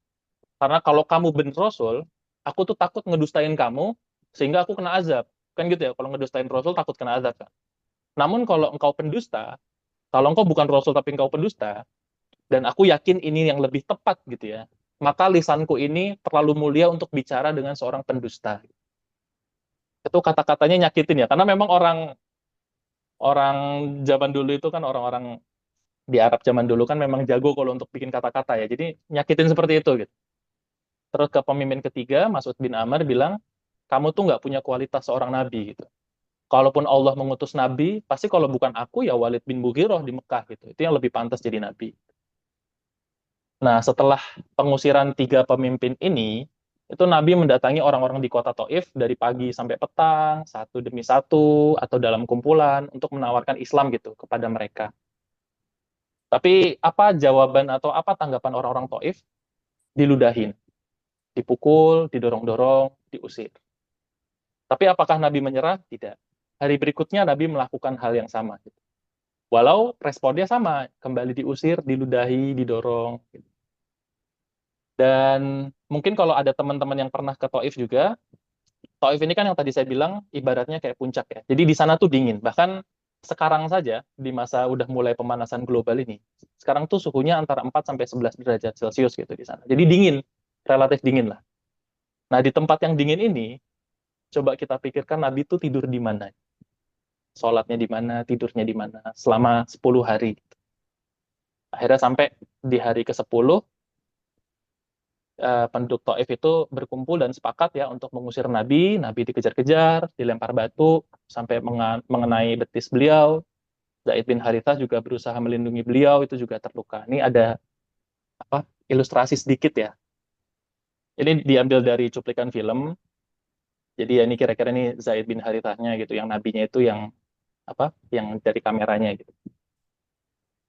Speaker 2: Karena kalau kamu bener Rasul, aku tuh takut ngedustain kamu, sehingga aku kena azab. Kan gitu ya, kalau ngedustain Rasul takut kena azab kan. Namun kalau engkau pendusta, kalau engkau bukan Rasul tapi engkau pendusta, dan aku yakin ini yang lebih tepat gitu ya, maka lisanku ini terlalu mulia untuk bicara dengan seorang pendusta. Itu kata-katanya nyakitin ya, karena memang orang orang zaman dulu itu kan orang-orang di Arab zaman dulu kan memang jago kalau untuk bikin kata-kata ya. Jadi nyakitin seperti itu gitu. Terus ke pemimpin ketiga, Mas'ud bin Amr bilang, kamu tuh nggak punya kualitas seorang nabi gitu. Kalaupun Allah mengutus nabi, pasti kalau bukan aku ya Walid bin Mughirah di Mekah gitu. Itu yang lebih pantas jadi nabi. Nah, setelah pengusiran tiga pemimpin ini, itu Nabi mendatangi orang-orang di kota Taif dari pagi sampai petang, satu demi satu, atau dalam kumpulan, untuk menawarkan Islam gitu kepada mereka. Tapi apa jawaban atau apa tanggapan orang-orang Taif? Diludahin, dipukul, didorong-dorong, diusir. Tapi apakah Nabi menyerah? Tidak. Hari berikutnya Nabi melakukan hal yang sama. Gitu. Walau responnya sama, kembali diusir, diludahi, didorong. Gitu. Dan mungkin kalau ada teman-teman yang pernah ke Taif juga, Taif ini kan yang tadi saya bilang ibaratnya kayak puncak ya. Jadi di sana tuh dingin. Bahkan sekarang saja di masa udah mulai pemanasan global ini, sekarang tuh suhunya antara 4 sampai 11 derajat Celcius gitu di sana. Jadi dingin, relatif dingin lah. Nah, di tempat yang dingin ini, coba kita pikirkan Nabi tuh tidur di mana? Sholatnya di mana, tidurnya di mana selama 10 hari. Akhirnya sampai di hari ke-10 penduduk Taif itu berkumpul dan sepakat ya untuk mengusir Nabi. Nabi dikejar-kejar, dilempar batu sampai mengenai betis beliau. Zaid bin Harithah juga berusaha melindungi beliau, itu juga terluka. Ini ada apa? Ilustrasi sedikit ya. Ini diambil dari cuplikan film. Jadi ya ini kira-kira ini Zaid bin Harithahnya gitu, yang nabinya itu yang apa? Yang dari kameranya gitu.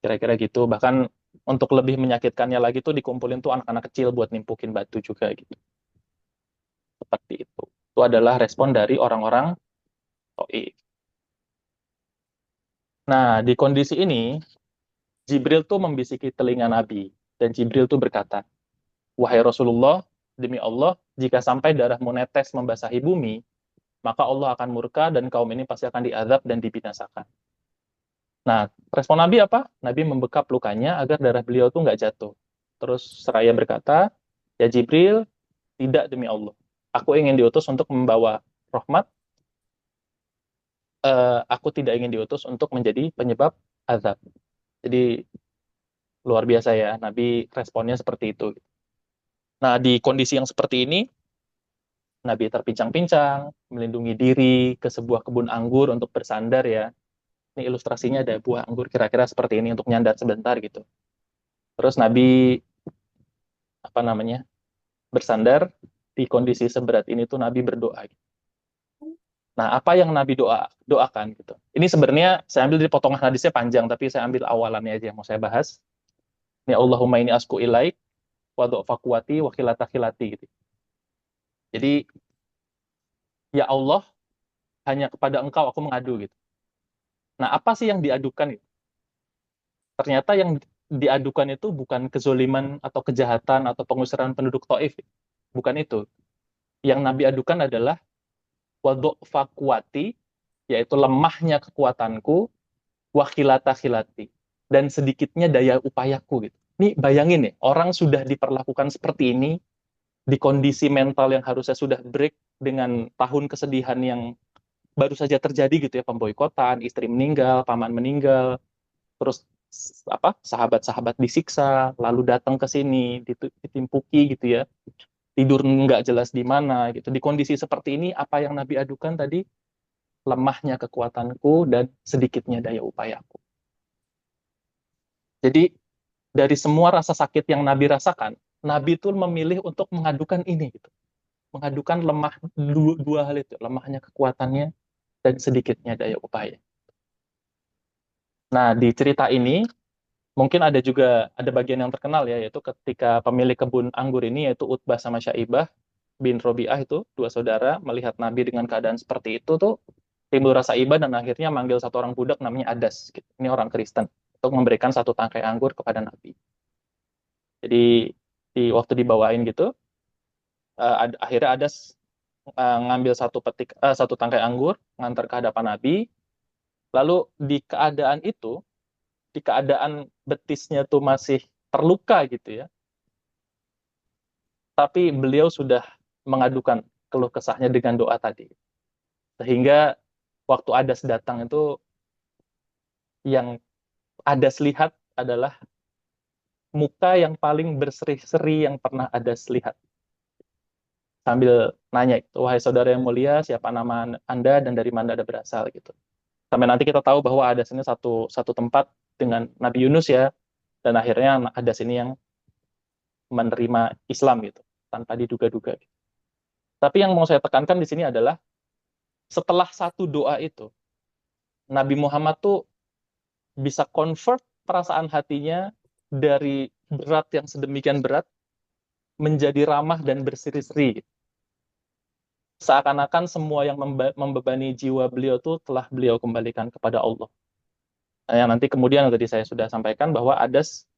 Speaker 2: Kira-kira gitu. Bahkan untuk lebih menyakitkannya lagi tuh dikumpulin tuh anak-anak kecil buat nimpukin batu juga gitu. Seperti itu. Itu adalah respon dari orang-orang Taif. Nah, di kondisi ini, Jibril tuh membisiki telinga Nabi. Dan Jibril tuh berkata, wahai Rasulullah, demi Allah, jika sampai darahmu netes membasahi bumi, maka Allah akan murka dan kaum ini pasti akan diazab dan dibinasakan. Nah, respon Nabi apa? Nabi membekap lukanya agar darah beliau tuh nggak jatuh. Terus seraya berkata, ya Jibril, tidak demi Allah. Aku ingin diutus untuk membawa rahmat, aku tidak ingin diutus untuk menjadi penyebab azab. Jadi luar biasa ya, Nabi responnya seperti itu. Nah, di kondisi yang seperti ini, Nabi terpincang-pincang, melindungi diri ke sebuah kebun anggur untuk bersandar ya. Ini ilustrasinya ada buah anggur kira-kira seperti ini untuk nyandar sebentar gitu. Terus Nabi apa namanya? Bersandar di kondisi seberat ini tuh Nabi berdoa. Nah, apa yang Nabi doakan gitu. Ini sebenarnya saya ambil dari potongan hadisnya panjang, tapi saya ambil awalannya aja yang mau saya bahas. Ini Allahumma ini asku ilaik wa du'fa quwati wa khilata khilati gitu. Jadi ya Allah, hanya kepada Engkau aku mengadu gitu. Nah, apa sih yang diadukan gitu? Ternyata yang diadukan itu bukan kezoliman atau kejahatan atau pengusiran penduduk Taif. Bukan itu. Yang Nabi adukan adalah wa du'fa quwati, yaitu lemahnya kekuatanku, wa khilata khilati, dan sedikitnya daya upayaku gitu. Ini bayangin nih, orang sudah diperlakukan seperti ini di kondisi mental yang harusnya sudah break dengan tahun kesedihan yang baru saja terjadi gitu ya, pemboikotan, istri meninggal, paman meninggal, terus apa sahabat-sahabat disiksa, lalu datang ke sini ditimpuki gitu ya, tidur nggak jelas di mana gitu. Di kondisi seperti ini apa yang Nabi adukan tadi? Lemahnya kekuatanku dan sedikitnya daya upayaku. Jadi dari semua rasa sakit yang Nabi rasakan, Nabi itu memilih untuk mengadukan ini gitu. Mengadukan lemah dua hal itu, lemahnya kekuatannya dan sedikitnya daya upaya. Nah, di cerita ini mungkin ada bagian yang terkenal ya, yaitu ketika pemilik kebun anggur ini yaitu Utbah sama Syaibah bin Robi'ah, itu dua saudara melihat Nabi dengan keadaan seperti itu tuh timbul rasa iba dan akhirnya manggil satu orang budak namanya Adas gitu. Ini orang Kristen. untuk memberikan satu tangkai anggur kepada Nabi. Jadi waktu dibawain gitu, akhirnya ada ngambil satu tangkai anggur, ngantar ke hadapan Nabi. Lalu di keadaan betisnya tuh masih terluka gitu ya. Tapi beliau sudah mengadukan keluh kesahnya dengan doa tadi. Sehingga waktu Adas datang itu, yang Adas lihat adalah muka yang paling berseri-seri yang pernah Adas lihat. Sambil nanya, wahai saudara yang mulia, siapa nama Anda dan dari mana Anda berasal gitu. Sampai nanti kita tahu bahwa Adas ini satu tempat dengan Nabi Yunus ya, dan akhirnya Adas ini yang menerima Islam gitu, tanpa diduga-duga. Tapi yang mau saya tekankan di sini adalah setelah satu doa itu, Nabi Muhammad tuh bisa convert perasaan hatinya dari berat yang sedemikian berat menjadi ramah dan berseri-seri. Seakan-akan semua yang membebani jiwa beliau itu telah beliau kembalikan kepada Allah. Nah, yang nanti kemudian tadi saya sudah sampaikan bahwa Adas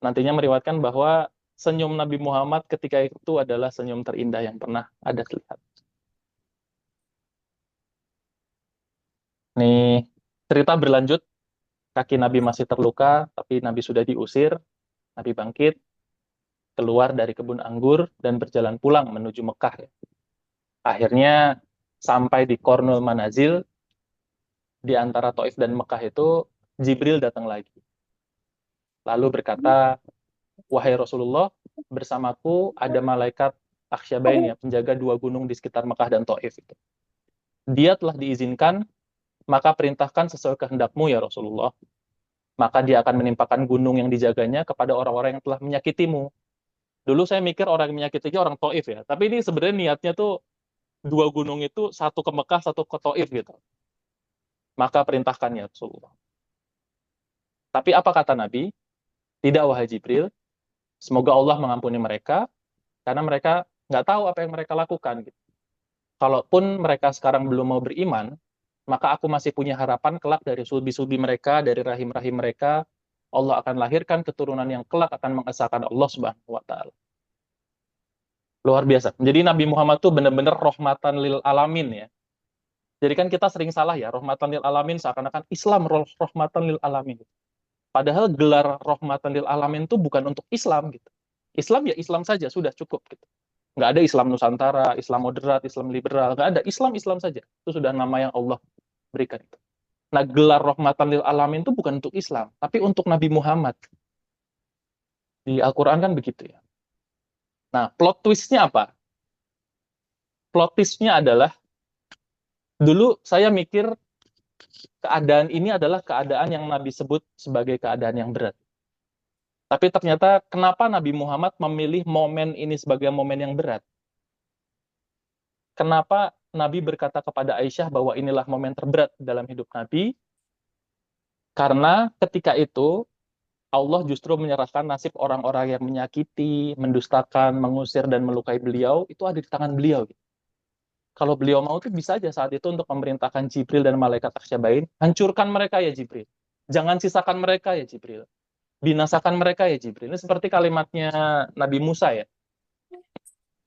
Speaker 2: nantinya meriwayatkan bahwa senyum Nabi Muhammad ketika itu adalah senyum terindah yang pernah Adas lihat. Nih, cerita berlanjut, kaki Nabi masih terluka, tapi Nabi sudah diusir, Nabi bangkit, keluar dari kebun anggur, dan berjalan pulang menuju Mekah. Akhirnya sampai di Kornul Manazil, di antara Taif dan Mekah itu, Jibril datang lagi. Lalu berkata, wahai Rasulullah, bersamaku ada malaikat Akhsyabain, ya, penjaga 2 gunung di sekitar Mekah dan Taif itu. Dia telah diizinkan, maka perintahkan sesuai kehendakmu ya Rasulullah. Maka dia akan menimpakan gunung yang dijaganya kepada orang-orang yang telah menyakitimu. Dulu saya mikir orang yang menyakitinya orang Taif ya, tapi ini sebenarnya niatnya tuh 2 gunung itu, satu ke Mekah, satu ke Taif gitu. Maka perintahkannya Rasulullah. Tapi apa kata Nabi? Tidak wahai Jibril, semoga Allah mengampuni mereka, karena mereka nggak tahu apa yang mereka lakukan. Gitu. Kalaupun mereka sekarang belum mau beriman, maka aku masih punya harapan kelak dari sulbi-sulbi mereka, dari rahim-rahim mereka, Allah akan lahirkan keturunan yang kelak akan mengesahkan Allah Subhanahu wa Ta'ala. Luar biasa. Jadi Nabi Muhammad tuh benar-benar rahmatan lil alamin ya. Jadi kan kita sering salah ya, rahmatan lil alamin seakan-akan Islam rahmatan lil alamin. Padahal gelar rahmatan lil alamin itu bukan untuk Islam gitu. Islam ya Islam saja, sudah cukup gitu. Nggak ada Islam Nusantara, Islam moderat, Islam liberal, nggak ada. Islam saja. Itu sudah nama yang Allah berikan itu. Nah, gelar rahmatan lil alamin itu bukan untuk Islam, tapi untuk Nabi Muhammad. Di Al-Quran kan begitu ya. Nah, plot twist-nya apa? Plot twist-nya adalah, dulu saya mikir keadaan ini adalah keadaan yang Nabi sebut sebagai keadaan yang berat. Tapi ternyata kenapa Nabi Muhammad memilih momen ini sebagai momen yang berat? Kenapa Nabi berkata kepada Aisyah bahwa inilah momen terberat dalam hidup Nabi? Karena ketika itu Allah justru menyerahkan nasib orang-orang yang menyakiti, mendustakan, mengusir, dan melukai beliau, itu ada di tangan beliau. Kalau beliau mau tuh bisa aja saat itu untuk memerintahkan Jibril dan malaikat Akhsyabain, hancurkan mereka ya Jibril. Jangan sisakan mereka ya Jibril. Binasakan mereka ya Jibril. Ini seperti kalimatnya Nabi Musa ya.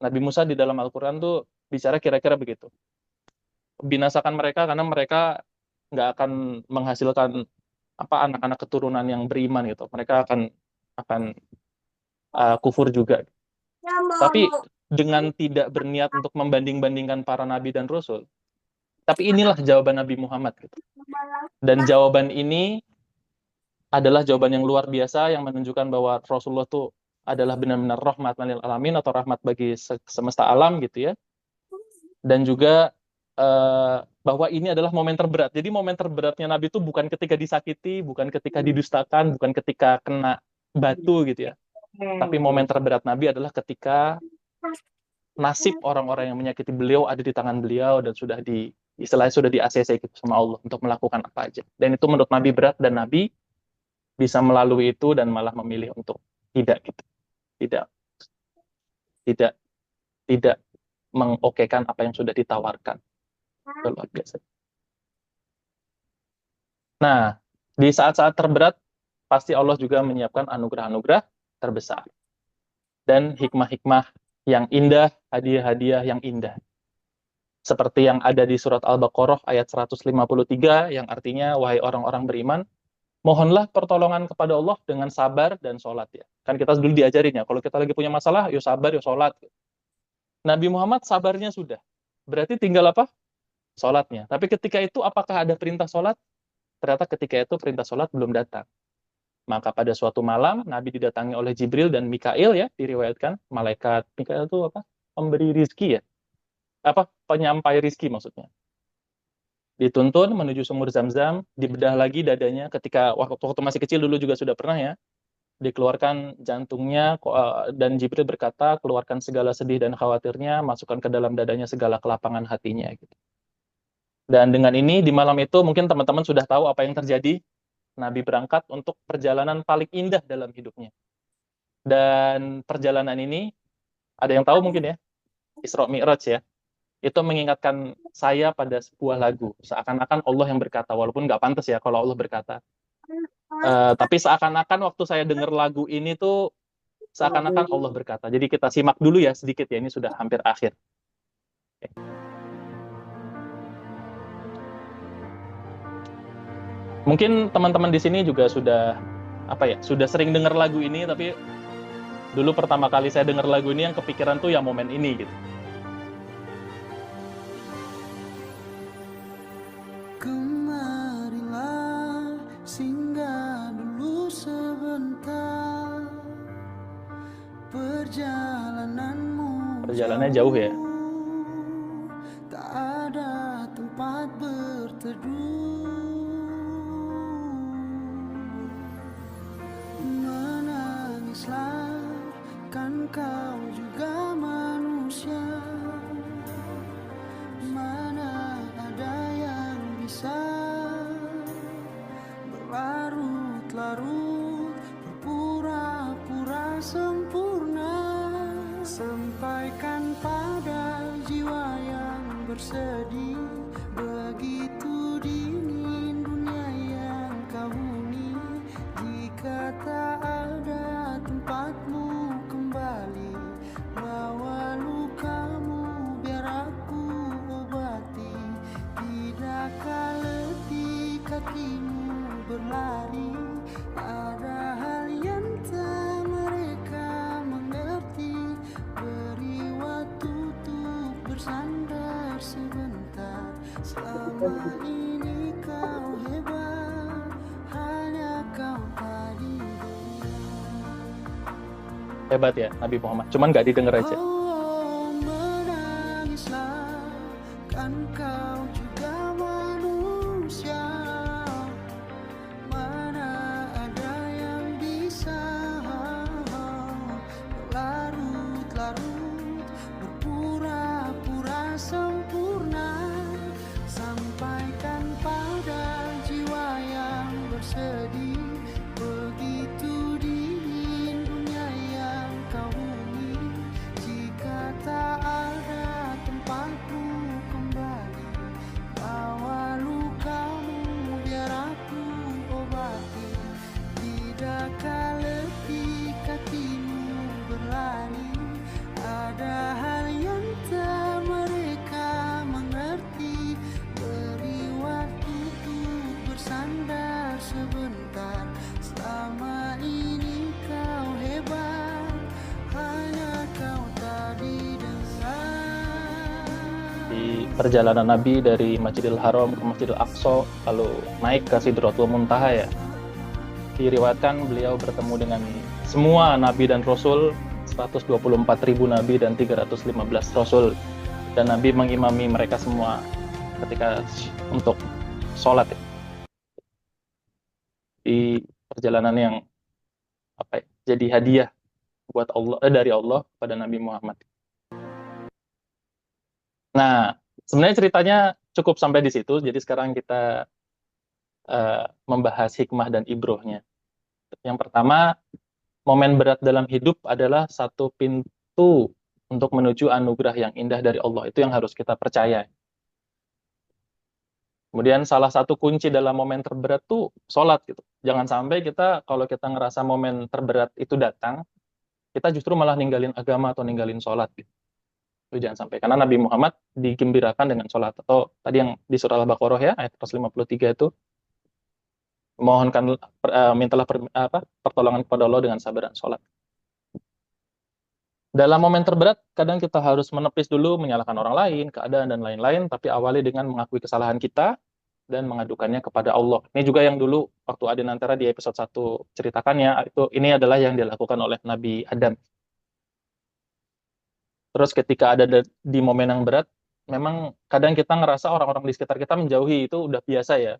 Speaker 2: Nabi Musa di dalam Al-Quran tuh bicara kira-kira begitu. Binasakan mereka karena mereka nggak akan menghasilkan anak-anak keturunan yang beriman gitu. Mereka akan kufur juga. Tapi dengan tidak berniat untuk membanding-bandingkan para nabi dan rasul. Tapi inilah jawaban Nabi Muhammad gitu. Dan jawaban ini adalah jawaban yang luar biasa yang menunjukkan bahwa Rasulullah itu adalah benar-benar rahmatan lil alamin atau rahmat bagi semesta alam gitu ya. Dan juga bahwa ini adalah momen terberat. Jadi momen terberatnya Nabi itu bukan ketika disakiti, bukan ketika didustakan, bukan ketika kena batu gitu ya. Tapi momen terberat Nabi adalah ketika nasib orang-orang yang menyakiti beliau ada di tangan beliau dan istilahnya sudah di-ACC gitu sama Allah untuk melakukan apa aja. Dan itu menurut Nabi berat, dan Nabi bisa melalui itu dan malah memilih untuk tidak gitu. Tidak mengokekan apa yang sudah ditawarkan. Itu luar biasa. Nah, di saat-saat terberat pasti Allah juga menyiapkan anugerah-anugerah terbesar. Dan hikmah-hikmah yang indah, hadiah-hadiah yang indah. Seperti yang ada di surat Al-Baqarah ayat 153, yang artinya, wahai orang-orang beriman, mohonlah pertolongan kepada Allah dengan sabar dan sholat. Ya. Kan kita dulu diajarin ya, kalau kita lagi punya masalah, yuk sabar, yuk sholat. Nabi Muhammad sabarnya sudah. Berarti tinggal apa? Sholatnya. Tapi ketika itu apakah ada perintah sholat? Ternyata ketika itu perintah sholat belum datang. Maka pada suatu malam, Nabi didatangi oleh Jibril dan Mikail, ya, diriwayatkan. Malaikat Mikail itu apa? Pemberi rizki, ya. Apa? Penyampai rizki maksudnya. Dituntun menuju sumur Zam-Zam, dibedah lagi dadanya ketika waktu masih kecil dulu juga sudah pernah, ya. Dikeluarkan jantungnya, dan Jibril berkata, keluarkan segala sedih dan khawatirnya, masukkan ke dalam dadanya segala kelapangan hatinya. Gitu. Dan dengan ini, di malam itu mungkin teman-teman sudah tahu apa yang terjadi. Nabi berangkat untuk perjalanan paling indah dalam hidupnya. Dan perjalanan ini, ada yang tahu mungkin ya, Isra Mi'raj ya, itu mengingatkan saya pada sebuah lagu. Seakan-akan Allah yang berkata, walaupun nggak pantas ya kalau Allah berkata. Tapi seakan-akan waktu saya dengar lagu ini tuh, seakan-akan Allah berkata. Jadi kita simak dulu ya sedikit ya, ini sudah hampir akhir. Oke. Mungkin teman-teman di sini juga sudah sudah sering dengar lagu ini, tapi dulu pertama kali saya dengar lagu ini yang kepikiran tuh ya momen ini gitu.
Speaker 5: Kemarilah singgah dulu sebentar,
Speaker 2: Perjalanannya jauh ya.
Speaker 5: Tak ada tempat berteduh. Menangislah, kan kau juga manusia. Mana ada yang bisa berlarut-larut, berpura-pura sempurna. Sampaikan pada jiwa yang bersedih, begitu dingin dunia yang kau huni. Jika tak ada tempatmu kembali, bawa lukamu biar aku obati. Tidakkah letih kakimu berlari, ada hal yang tak mereka mengerti. Beri waktu untuk bersandar sebentar. Selama ini kau hebat, hanya kau tadi.
Speaker 2: Hebat ya Nabi Muhammad, cuman nggak didengar aja.
Speaker 5: Oh, menangislah, kan kau juga manusia. Mana ada yang bisa berlarut-larut, berpura-pura sempurna. Sampaikan pada jiwa yang bersedih, begitu dingin dunia yang kau huni. Jika tak ada tempatmu kembali, bawa lukamu biar aku obati. Tidakkah letih kakimu berlari, ada hal yang tak mereka mengerti. Beri waktu untuk bersandar sebentar. Selama ini kau hebat, hanya kau tak didengar.
Speaker 2: Di perjalanan Nabi dari Masjidil Haram ke Masjidil Aqsa, lalu naik ke Sidratul Muntaha ya, diriwayatkan beliau bertemu dengan semua Nabi dan Rasul, 124.000 Nabi dan 315 Rasul. Dan Nabi mengimami mereka semua ketika untuk sholat ya. Di perjalanan yang jadi hadiah buat Allah dari Allah pada Nabi Muhammad. Nah, sebenarnya ceritanya cukup sampai di situ. Jadi sekarang kita membahas hikmah dan ibrohnya. Yang pertama, momen berat dalam hidup adalah satu pintu untuk menuju anugerah yang indah dari Allah. Itu yang harus kita percaya. Kemudian salah satu kunci dalam momen terberat tuh sholat gitu. Jangan sampai kita kalau kita ngerasa momen terberat itu datang, kita justru malah ninggalin agama atau ninggalin sholat gitu. Itu jangan sampai. Karena Nabi Muhammad digembirakan dengan sholat. Atau tadi yang di surah Al-Baqarah ya, ayat 153 itu, mintalah pertolongan kepada Allah dengan sabar dan sholat. Dalam momen terberat, kadang kita harus menepis dulu, menyalahkan orang lain, keadaan, dan lain-lain, tapi awali dengan mengakui kesalahan kita dan mengadukannya kepada Allah. Ini juga yang dulu waktu Adinantara di episode 1 ceritakannya, ini adalah yang dilakukan oleh Nabi Adam. Terus ketika ada di momen yang berat, memang kadang kita ngerasa orang-orang di sekitar kita menjauhi, itu udah biasa ya.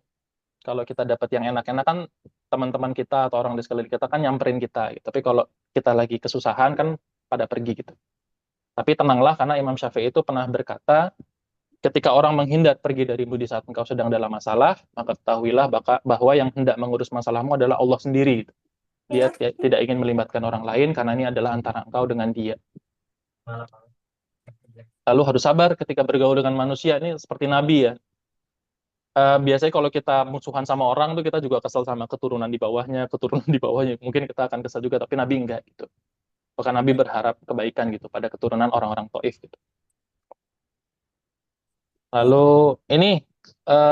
Speaker 2: Kalau kita dapat yang enak-enak kan teman-teman kita atau orang di sekeliling kita kan nyamperin kita. Gitu. Tapi kalau kita lagi kesusahan kan pada pergi gitu. Tapi tenanglah karena Imam Syafi'i itu pernah berkata, ketika orang menghindar pergi darimu di saat engkau sedang dalam masalah, maka ketahuilah bahwa yang hendak mengurus masalahmu adalah Allah sendiri. Dia tidak ingin melibatkan orang lain karena ini adalah antara engkau dengan dia. Lalu harus sabar ketika bergaul dengan manusia. Ini seperti Nabi ya. Biasanya kalau kita musuhan sama orang tuh kita juga kesel sama keturunan di bawahnya. Mungkin kita akan kesel juga, tapi Nabi enggak gitu. Bahkan Nabi berharap kebaikan gitu pada keturunan orang-orang Taif gitu. Lalu ini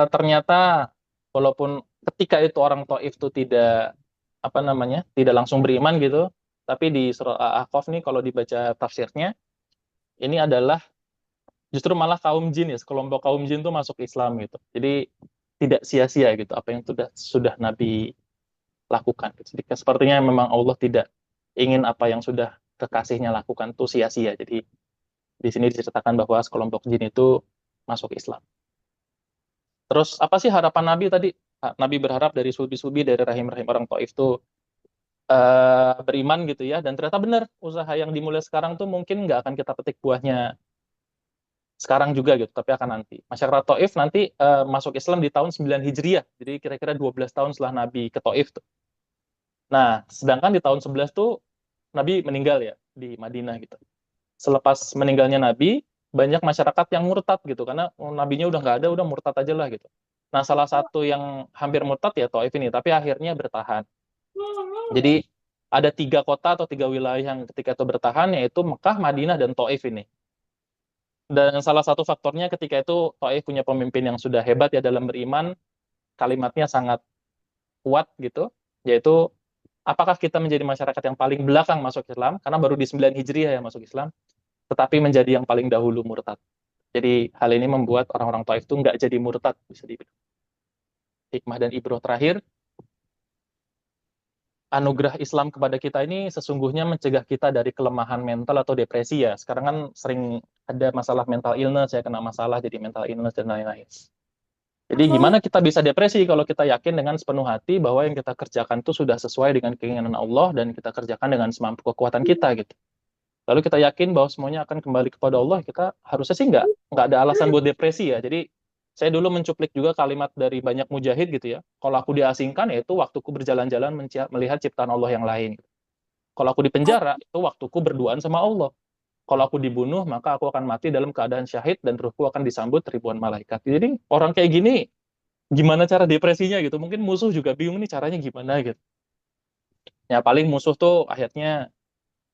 Speaker 2: ternyata walaupun ketika itu orang Taif itu tidak tidak langsung beriman gitu, tapi di surah Al-Ahqaf nih kalau dibaca tafsirnya, ini adalah justru malah kaum jin ya, sekelompok kaum jin tuh masuk Islam gitu. Jadi tidak sia-sia gitu apa yang sudah Nabi lakukan. Jadi sepertinya memang Allah tidak ingin apa yang sudah kekasihnya lakukan tuh sia-sia. Jadi di sini diceritakan bahwa sekelompok jin itu masuk Islam. Terus apa sih harapan Nabi tadi? Nabi berharap dari subi-subi, dari rahim-rahim orang Taif itu beriman gitu ya. Dan ternyata benar, usaha yang dimulai sekarang tuh mungkin nggak akan kita petik buahnya sekarang juga gitu, tapi akan nanti. Masyarakat Taif nanti masuk Islam di tahun 9 Hijriah. Jadi kira-kira 12 tahun setelah Nabi ke Taif tuh. Nah, sedangkan di tahun 11 tuh Nabi meninggal ya di Madinah gitu. Selepas meninggalnya Nabi, banyak masyarakat yang murtad gitu karena nabinya udah nggak ada, udah murtad aja lah gitu. Nah, salah satu yang hampir murtad ya Taif ini, tapi akhirnya bertahan. Jadi ada 3 kota atau 3 wilayah yang ketika itu bertahan, yaitu Mekah, Madinah, dan Taif ini. Dan salah satu faktornya ketika itu Taif punya pemimpin yang sudah hebat ya dalam beriman, kalimatnya sangat kuat gitu, yaitu apakah kita menjadi masyarakat yang paling belakang masuk Islam, karena baru di 9 Hijriah ya masuk Islam, tetapi menjadi yang paling dahulu murtad. Jadi hal ini membuat orang-orang Taif itu nggak jadi murtad, bisa dibilang. Hikmah dan ibroh terakhir, anugerah Islam kepada kita ini sesungguhnya mencegah kita dari kelemahan mental atau depresi ya. Sekarang kan sering ada masalah mental illness, ya kena masalah jadi mental illness dan lain-lain. Jadi gimana kita bisa depresi kalau kita yakin dengan sepenuh hati bahwa yang kita kerjakan itu sudah sesuai dengan keinginan Allah dan kita kerjakan dengan semampu kekuatan kita gitu. Lalu kita yakin bahwa semuanya akan kembali kepada Allah, kita harusnya sih nggak ada alasan buat depresi ya. Jadi saya dulu mencuplik juga kalimat dari banyak mujahid gitu ya. Kalau aku diasingkan, yaitu waktuku berjalan-jalan melihat ciptaan Allah yang lain. Kalau aku di penjara, itu waktuku berduaan sama Allah. Kalau aku dibunuh, maka aku akan mati dalam keadaan syahid dan ruhku akan disambut ribuan malaikat. Jadi orang kayak gini, gimana cara depresinya gitu? Mungkin musuh juga bingung nih caranya gimana gitu. Ya paling musuh tuh akhirnya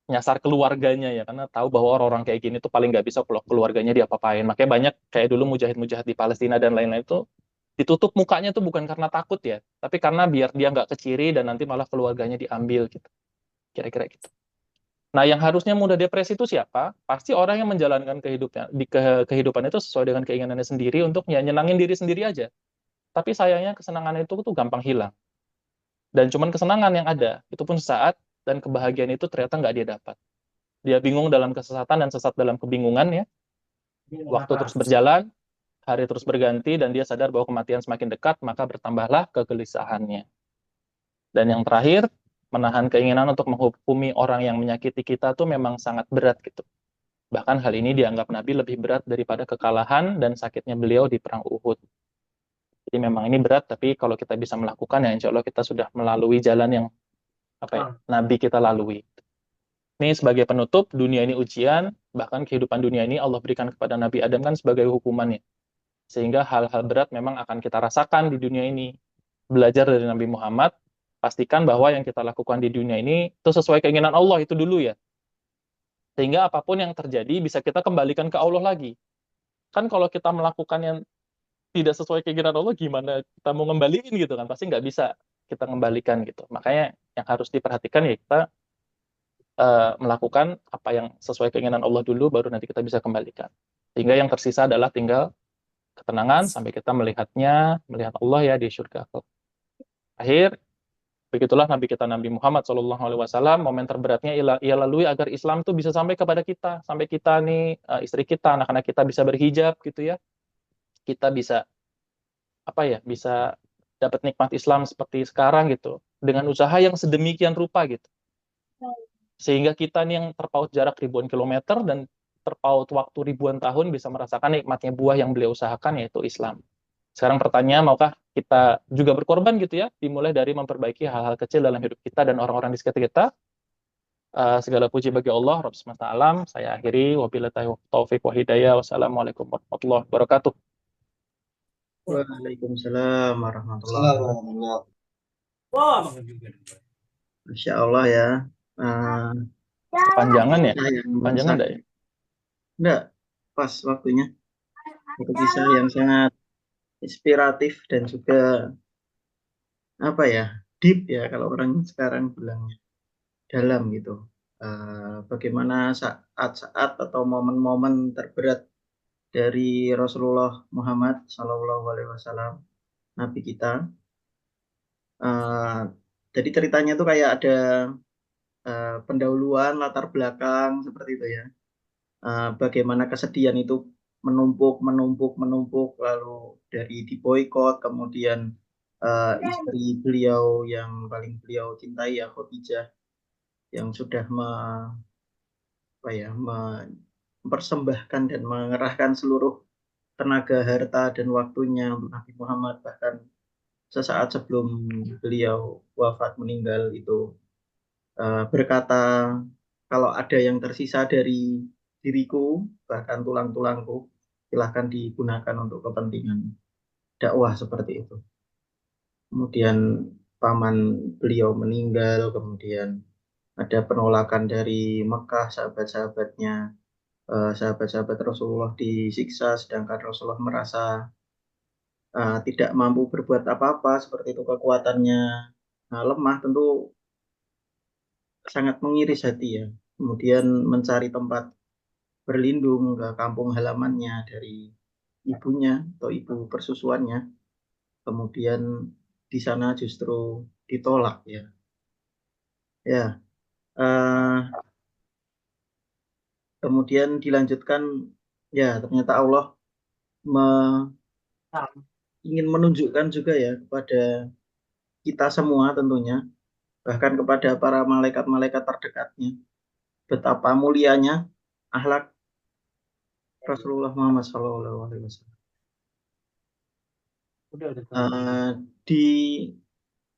Speaker 2: nyasar keluarganya ya, karena tahu bahwa orang-orang kayak gini tuh paling nggak bisa kalau keluarganya diapa-apain. Makanya banyak kayak dulu mujahid-mujahid di Palestina dan lain-lain itu ditutup mukanya tuh bukan karena takut ya, tapi karena biar dia nggak keciri dan nanti malah keluarganya diambil gitu. Kira-kira gitu. Nah, yang harusnya mudah depresi itu siapa? Pasti orang yang menjalankan kehidupan itu sesuai dengan keinginannya sendiri untuk ya nyenangin diri sendiri aja. Tapi sayangnya kesenangan itu tuh gampang hilang. Dan cuman kesenangan yang ada, itu pun sesaat, dan kebahagiaan itu ternyata nggak dia dapat. Dia bingung dalam kesesatan dan sesat dalam kebingungan ya. Waktu terus berjalan, hari terus berganti, dan dia sadar bahwa kematian semakin dekat, maka bertambahlah kegelisahannya. Dan yang terakhir, menahan keinginan untuk menghukumi orang yang menyakiti kita tuh memang sangat berat gitu. Bahkan hal ini dianggap Nabi lebih berat daripada kekalahan dan sakitnya beliau di perang Uhud. Jadi memang ini berat, tapi kalau kita bisa melakukan ya insya Allah kita sudah melalui jalan yang Nabi kita lalui. Ini sebagai penutup, dunia ini ujian, bahkan kehidupan dunia ini Allah berikan kepada Nabi Adam kan sebagai hukumannya. Sehingga hal-hal berat memang akan kita rasakan di dunia ini. Belajar dari Nabi Muhammad, pastikan bahwa yang kita lakukan di dunia ini itu sesuai keinginan Allah itu dulu ya. Sehingga apapun yang terjadi bisa kita kembalikan ke Allah lagi. Kan kalau kita melakukan yang tidak sesuai keinginan Allah, gimana kita mau ngembaliin gitu kan? Pasti nggak bisa kita kembalikan gitu. Makanya yang harus diperhatikan ya kita melakukan apa yang sesuai keinginan Allah dulu, baru nanti kita bisa kembalikan. Sehingga yang tersisa adalah tinggal ketenangan sampai kita melihat Allah ya di surga. Akhir, begitulah Nabi kita Nabi Muhammad SAW, momen terberatnya ia lalui agar Islam tuh bisa sampai kepada kita, sampai kita nih istri kita, anak-anak kita bisa berhijab gitu ya, kita bisa bisa dapat nikmat Islam seperti sekarang gitu, dengan usaha yang sedemikian rupa gitu, sehingga kita nih yang terpaut jarak ribuan kilometer dan terpaut waktu ribuan tahun bisa merasakan nikmatnya buah yang beliau usahakan, yaitu Islam. Sekarang pertanyaan, maukah kita juga berkorban gitu ya? Dimulai dari memperbaiki hal-hal kecil dalam hidup kita dan orang-orang di sekitar kita. Segala puji bagi Allah, Rabb semesta alam. Saya akhiri. Wabillahi taufiq wa hidayah. Wassalamualaikum warahmatullahi wabarakatuh.
Speaker 1: Waalaikumsalam warahmatullahi wabarakatuh.
Speaker 3: Assalamualaikum.
Speaker 1: Masya Allah ya.
Speaker 2: Panjangan ya?
Speaker 1: Kisah yang
Speaker 2: Panjangan enggak ya?
Speaker 1: Enggak, pas waktunya. Itu kisah yang sangat inspiratif dan juga deep ya kalau orang sekarang bilangnya, dalam gitu. Bagaimana saat-saat atau momen-momen terberat dari Rasulullah Muhammad SAW, Nabi kita. Jadi ceritanya tuh kayak ada pendahuluan, latar belakang seperti itu ya. Bagaimana kesedihan itu menumpuk, lalu dari diboikot, kemudian istri beliau yang paling beliau cintai ya Khadijah, yang sudah mempersembahkan dan mengerahkan seluruh tenaga, harta, dan waktunya untuk Nabi Muhammad. Bahkan sesaat sebelum beliau wafat meninggal itu berkata, kalau ada yang tersisa dari diriku, bahkan tulang-tulangku, silahkan digunakan untuk kepentingan dakwah, seperti itu. Kemudian paman beliau meninggal, kemudian ada penolakan dari Mekah, sahabat-sahabatnya, sahabat-sahabat Rasulullah disiksa, sedangkan Rasulullah merasa tidak mampu berbuat apa-apa, seperti itu, kekuatannya lemah, tentu sangat mengiris hati ya. Kemudian mencari tempat berlindung ke kampung halamannya dari ibunya atau ibu persusuannya. Kemudian di sana justru ditolak ya. Ya, kemudian dilanjutkan ya, ternyata Allah ingin menunjukkan juga ya kepada kita semua tentunya, bahkan kepada para malaikat-malaikat terdekatnya, betapa mulianya akhlak Rasulullah Muhammad SAW. Di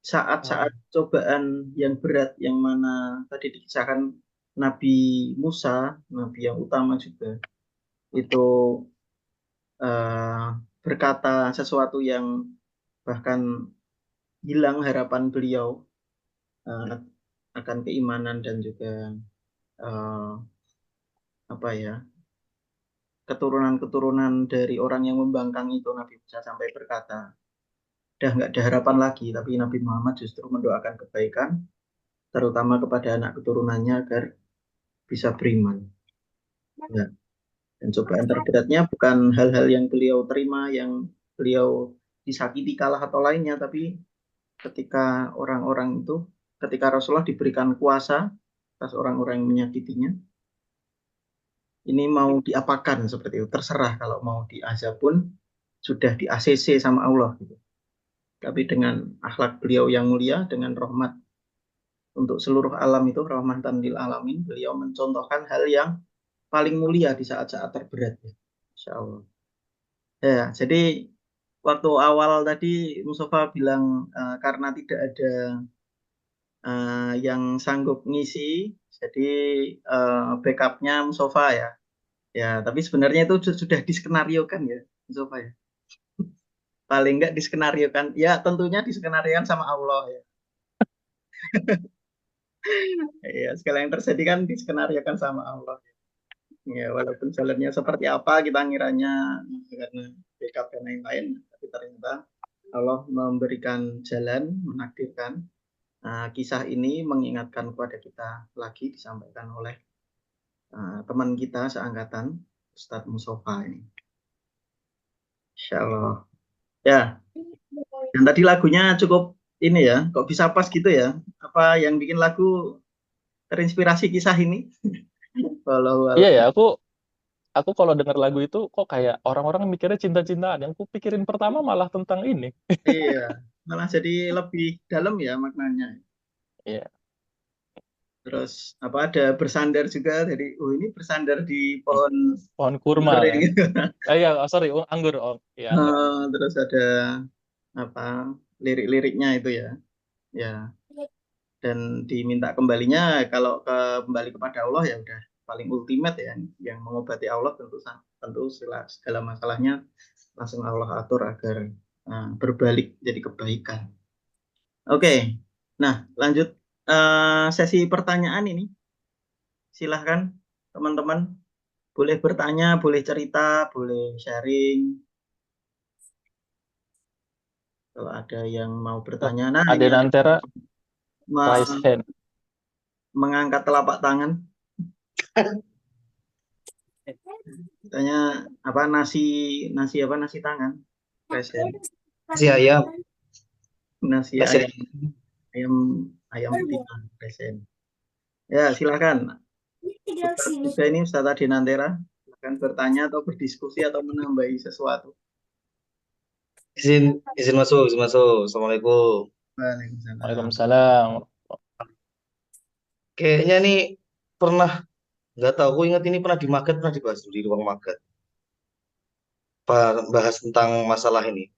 Speaker 1: saat-saat cobaan yang berat, yang mana tadi dikisahkan Nabi Musa, Nabi yang utama juga, itu berkata sesuatu yang bahkan hilang harapan beliau akan keimanan dan juga keturunan-keturunan dari orang yang membangkang itu. Nabi Musa sampai berkata, udah nggak ada harapan lagi, tapi Nabi Muhammad justru mendoakan kebaikan, terutama kepada anak keturunannya agar bisa beriman. Ya. Dan cobaan terberatnya bukan hal-hal yang beliau terima, yang beliau disakiti, kalah atau lainnya, tapi ketika Rasulullah diberikan kuasa atas orang-orang yang menyakitinya, ini mau diapakan seperti itu, terserah, kalau mau diazab pun sudah di ACC sama Allah gitu. Tapi dengan akhlak beliau yang mulia, dengan rahmat untuk seluruh alam itu, rahmatan lil alamin, beliau mencontohkan hal yang paling mulia di saat-saat terberat ya. Insya Allah. Ya, jadi waktu awal tadi Mustafa bilang karena tidak ada yang sanggup ngisi, jadi backupnya Mustafa ya. Ya, tapi sebenarnya itu sudah diskenariokan ya, Mustafa ya. paling enggak diskenariokan. Ya tentunya diskenariokan sama Allah ya. Ya, segala yang terjadi kan diskenariokan sama Allah. Ya, walaupun jalannya seperti apa kita ngiranya karena backup dan lain-lain, tapi ternyata Allah memberikan jalan, menakdirkan. Kisah ini mengingatkan kepada kita lagi disampaikan oleh teman kita seangkatan, Ustadz Mustafa ini. Insya Allah. Ya, dan tadi lagunya cukup ini ya, kok bisa pas gitu ya? Apa yang bikin lagu terinspirasi kisah ini? Walau
Speaker 2: Iya ya, aku kalau dengar lagu itu kok kayak orang-orang mikirnya cinta-cintaan. Yang aku pikirin pertama malah tentang ini.
Speaker 1: iya, malah jadi lebih dalam ya maknanya.
Speaker 2: Iya,
Speaker 1: Terus apa ada bersandar juga, jadi ini bersandar di pohon
Speaker 2: pohon kurma
Speaker 1: anggur
Speaker 2: ya.
Speaker 1: ini.
Speaker 2: Iya, sorry, anggur. Oh, iya, anggur.
Speaker 1: Terus ada apa lirik-liriknya itu ya, ya. Dan diminta kembalinya kalau kembali kepada Allah ya udah paling ultimate ya, yang mengobati Allah tentu segala masalahnya langsung Allah atur agar berbalik jadi kebaikan. Oke, nah lanjut sesi pertanyaan ini. Silahkan teman-teman, boleh bertanya, boleh cerita, boleh sharing. Kalau ada yang mau bertanya, nah ini ada
Speaker 2: Adenantera raise
Speaker 1: ma-
Speaker 2: hand.
Speaker 1: mengangkat telapak tangan. Tanya apa nasi tangan, present.
Speaker 6: Si ayam,
Speaker 1: Nasi
Speaker 6: nasi
Speaker 1: ayam ayam ayam betina present. Ya silakan. Ustadz juga ini Ustadz Adenantera, silakan bertanya atau berdiskusi atau menambahi sesuatu.
Speaker 6: izin masuk. Assalamualaikum.
Speaker 1: Waalaikumsalam.
Speaker 2: Waalaikumsalam.
Speaker 6: Kayaknya nih pernah, nggak tahu, aku ingat ini pernah dibahas dulu di ruang magat. Bahas tentang masalah ini.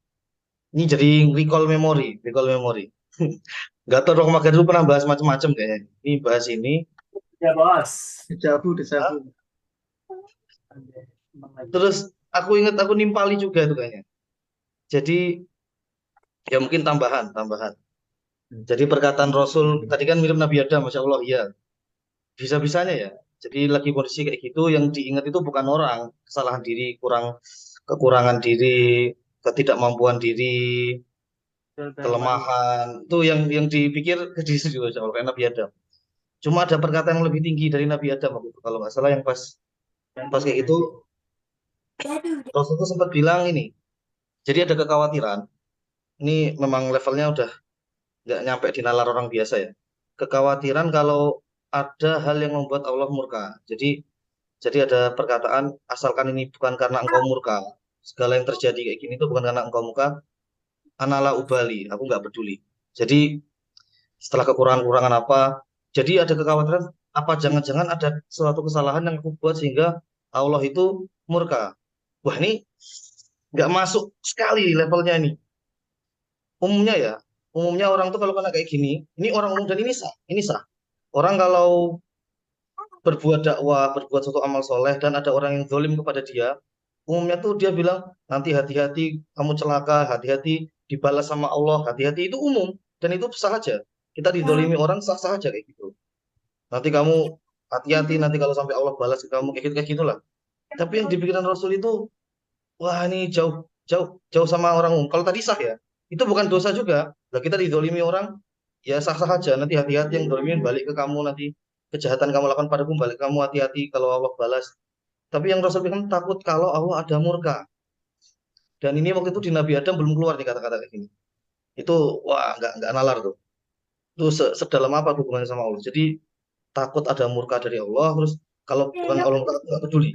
Speaker 6: Ini jadi recall memory. Nggak tahu ruang magat dulu pernah bahas macam-macam kayaknya. Ini bahas ini.
Speaker 3: Ya bos.
Speaker 1: Dejavu.
Speaker 6: Terus aku ingat aku nimpali juga itu kayaknya. Jadi ya mungkin tambahan. Jadi perkataan Rasul tadi kan mirip Nabi Adam, Masya Allah, ya. Bisa-bisanya ya. Jadi lagi kondisi kayak gitu, yang diingat itu bukan orang, kesalahan diri, kekurangan diri, ketidakmampuan diri, kelemahan. Itu yang dipikir ke diri sendiri, Masya Allah, kayak Nabi Adam. Cuma ada perkataan yang lebih tinggi dari Nabi Adam waktu itu, kalau nggak salah yang pas kayak gitu, Rasul itu sempat bilang ini. Jadi ada kekhawatiran. Ini memang levelnya udah nggak nyampe di nalar orang biasa ya. Kekhawatiran kalau ada hal yang membuat Allah murka. Jadi ada perkataan, asalkan ini bukan karena engkau murka, segala yang terjadi kayak gini itu bukan karena engkau murka, analah ubali, aku nggak peduli. Jadi setelah kekurangan-kekurangan apa, jadi ada kekhawatiran, apa jangan-jangan ada suatu kesalahan yang aku buat sehingga Allah itu murka. Wah ini nggak masuk sekali levelnya ini. Umumnya orang tuh kalau kena kayak gini, ini orang umum dan ini sah. Orang kalau berbuat dakwah, berbuat suatu amal soleh, dan ada orang yang zalim kepada dia, umumnya tuh dia bilang, nanti hati-hati kamu celaka, hati-hati dibalas sama Allah, hati-hati, itu umum, dan itu sah aja. Kita dizalimi orang sah-sah aja kayak gitu. Nanti kamu hati-hati, nanti kalau sampai Allah balas ke kamu, kayak gitulah. Tapi yang dipikiran Rasul itu, wah ini jauh sama orang umum. Kalau tadi sah ya, itu bukan dosa juga. Nah, kita dizalimi orang, ya sah-sah aja. Nanti hati-hati yang zalimin balik ke kamu, nanti kejahatan kamu lakukan padaku balik ke kamu, hati-hati kalau Allah balas. Tapi yang Rasul bilang takut kalau Allah ada murka. Dan ini waktu itu di Nabi Adam belum keluar nih kata-kata kayak gini. Itu wah nggak nalar tuh. Itu sedalam apa hubungannya sama Allah. Jadi takut ada murka dari Allah, terus kalau bukan Allah murka aku nggak peduli.